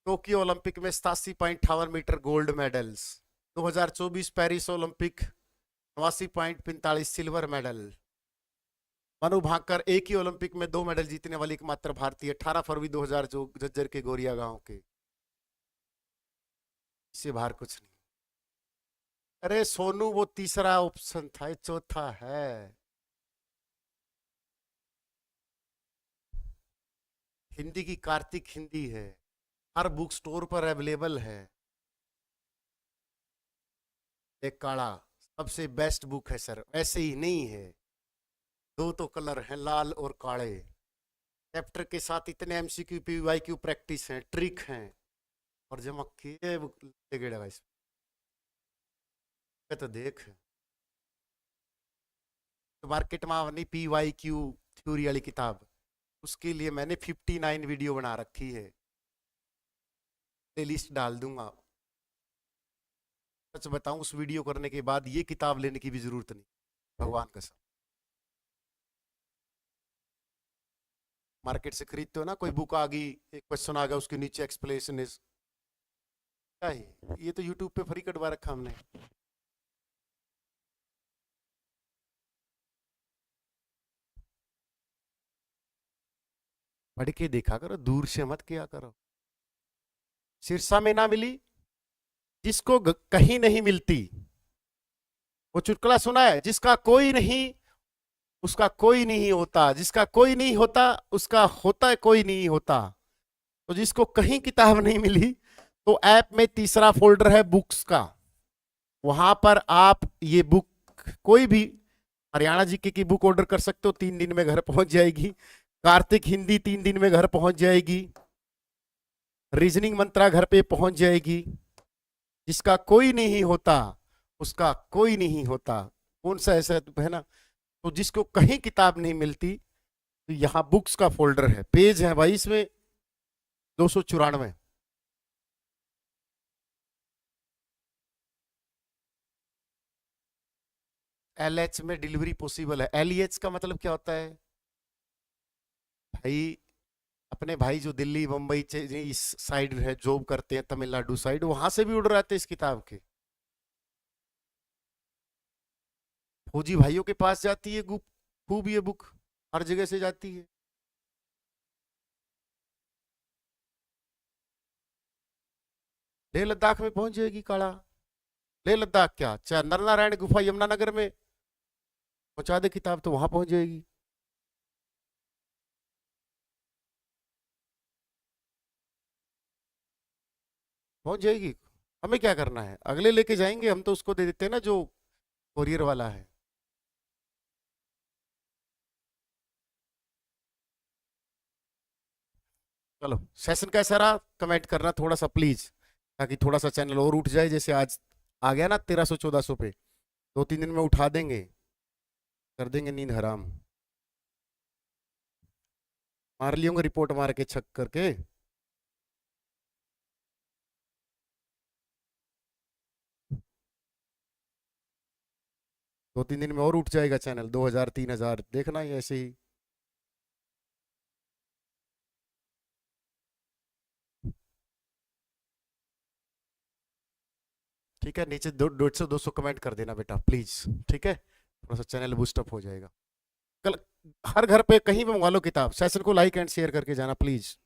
टोक्यो ओलंपिक में 87.58 metre gold medals. 2024 Paris Olympic 89.45 silver medal. Manu Bhaker एक ही ओलंपिक में 2 मेडल जीतने वाली एकमात्र भारतीय, 18 फरवरी 2000 जो झज्जर के गोरिया गांव के। इससे बाहर कुछ नहीं। अरे सोनू वो तीसरा ऑप्शन था, ये चौथा है। हिंदी की कार्तिक हिंदी है, हर बुक स्टोर पर अवेलेबल है। एक काड़ा सबसे बेस्ट बुक है सर, ऐसे ही नहीं है। दो तो कलर हैं, लाल और काले। चैप्टर के साथ इतने एमसीक्यू पीवाईक्यू प्रैक्टिस हैं, ट्रिक हैं और जमा किए इस पे तो देख। तो मार्केट में आवनी पीवाईक्यू थ्योरी वाली किताब, उसके लिए मैंने 59 वीडियो बना रखी है, प्ले लिस्ट डाल दूंगा। सच बताऊं, उस वीडियो करने के बाद ये किताब लेने की भी जरूरत नहीं, भगवान कसम। मार्केट से खरीदते हो ना, कोई बुक आ गई, एक क्वेश्चन आ गया, उसके नीचे एक्सप्लेनेशन है, क्या है ये तो यूट्यूब पे फ्री कटवा रखा हमने। पढ़ के देखा करो, दूर से मत किया करो। सिरसा में ना मिली, जिसको कहीं नहीं मिलती। वो चुटकुला सुना है, जिसका कोई नहीं उसका कोई नहीं होता, जिसका कोई नहीं होता उसका होता कोई नहीं होता। तो जिसको कहीं किताब नहीं मिली, तो ऐप में तीसरा फोल्डर है बुक्स का, वहां पर आप ये बुक कोई भी हरियाणा जीके की बुक ऑर्डर कर सकते हो, 3 दिन में घर पहुंच जाएगी। कार्तिक हिंदी 3 दिन में घर पहुंच जाएगी। रीजनिंग मंत्रा घर पे पहुंच जाएगी। जिसका कोई नहीं होता उसका कोई नहीं होता, कौन सा ऐसा है ना। तो जिसको कहीं किताब नहीं मिलती, तो यहाँ बुक्स का फोल्डर है, पेज है भाई इसमें 294। LH में डिलीवरी पॉसिबल है। LEH का मतलब क्या होता है भाई? अपने भाई जो दिल्ली मुंबई इस साइड है, जॉब करते हैं तमिलनाडु साइड, वहां से भी ऑर्डर आते हैं इस किताब के। फौजी भाइयों के पास जाती है खूब ये बुक, हर जगह से जाती है। लेह लद्दाख में पहुंच जाएगी काड़ा। लेह लद्दाख क्या, चाहे नरनारायण गुफा यमुनानगर में पहुंचा दे किताब तो वहां पहुंच जाएगी। पहुंच जाएगी। हमें क्या करना है, अगले लेके जाएंगे, हम तो उसको दे देते हैं ना जो कोरियर वाला है। चलो, सेशन कैसा रहा कमेंट करना थोड़ा सा प्लीज, ताकि थोड़ा सा चैनल और उठ जाए। जैसे आज आ गया ना 1300-1400 पे, 2-3 दिन में उठा देंगे, कर देंगे नींद हराम। मार लियोगे रिपोर्ट मार के छक करके। 2-3 दिन में और उठ जाएगा चैनल, 2000-3000 देखना ही ऐसे ही। ठीक है, नीचे 150-200 कमेंट कर देना बेटा प्लीज। ठीक है, थोड़ा सा चैनल बूस्टअप हो जाएगा। कल हर घर पे कहीं भी मंगा लो किताब। सेशन को लाइक एंड शेयर करके जाना प्लीज।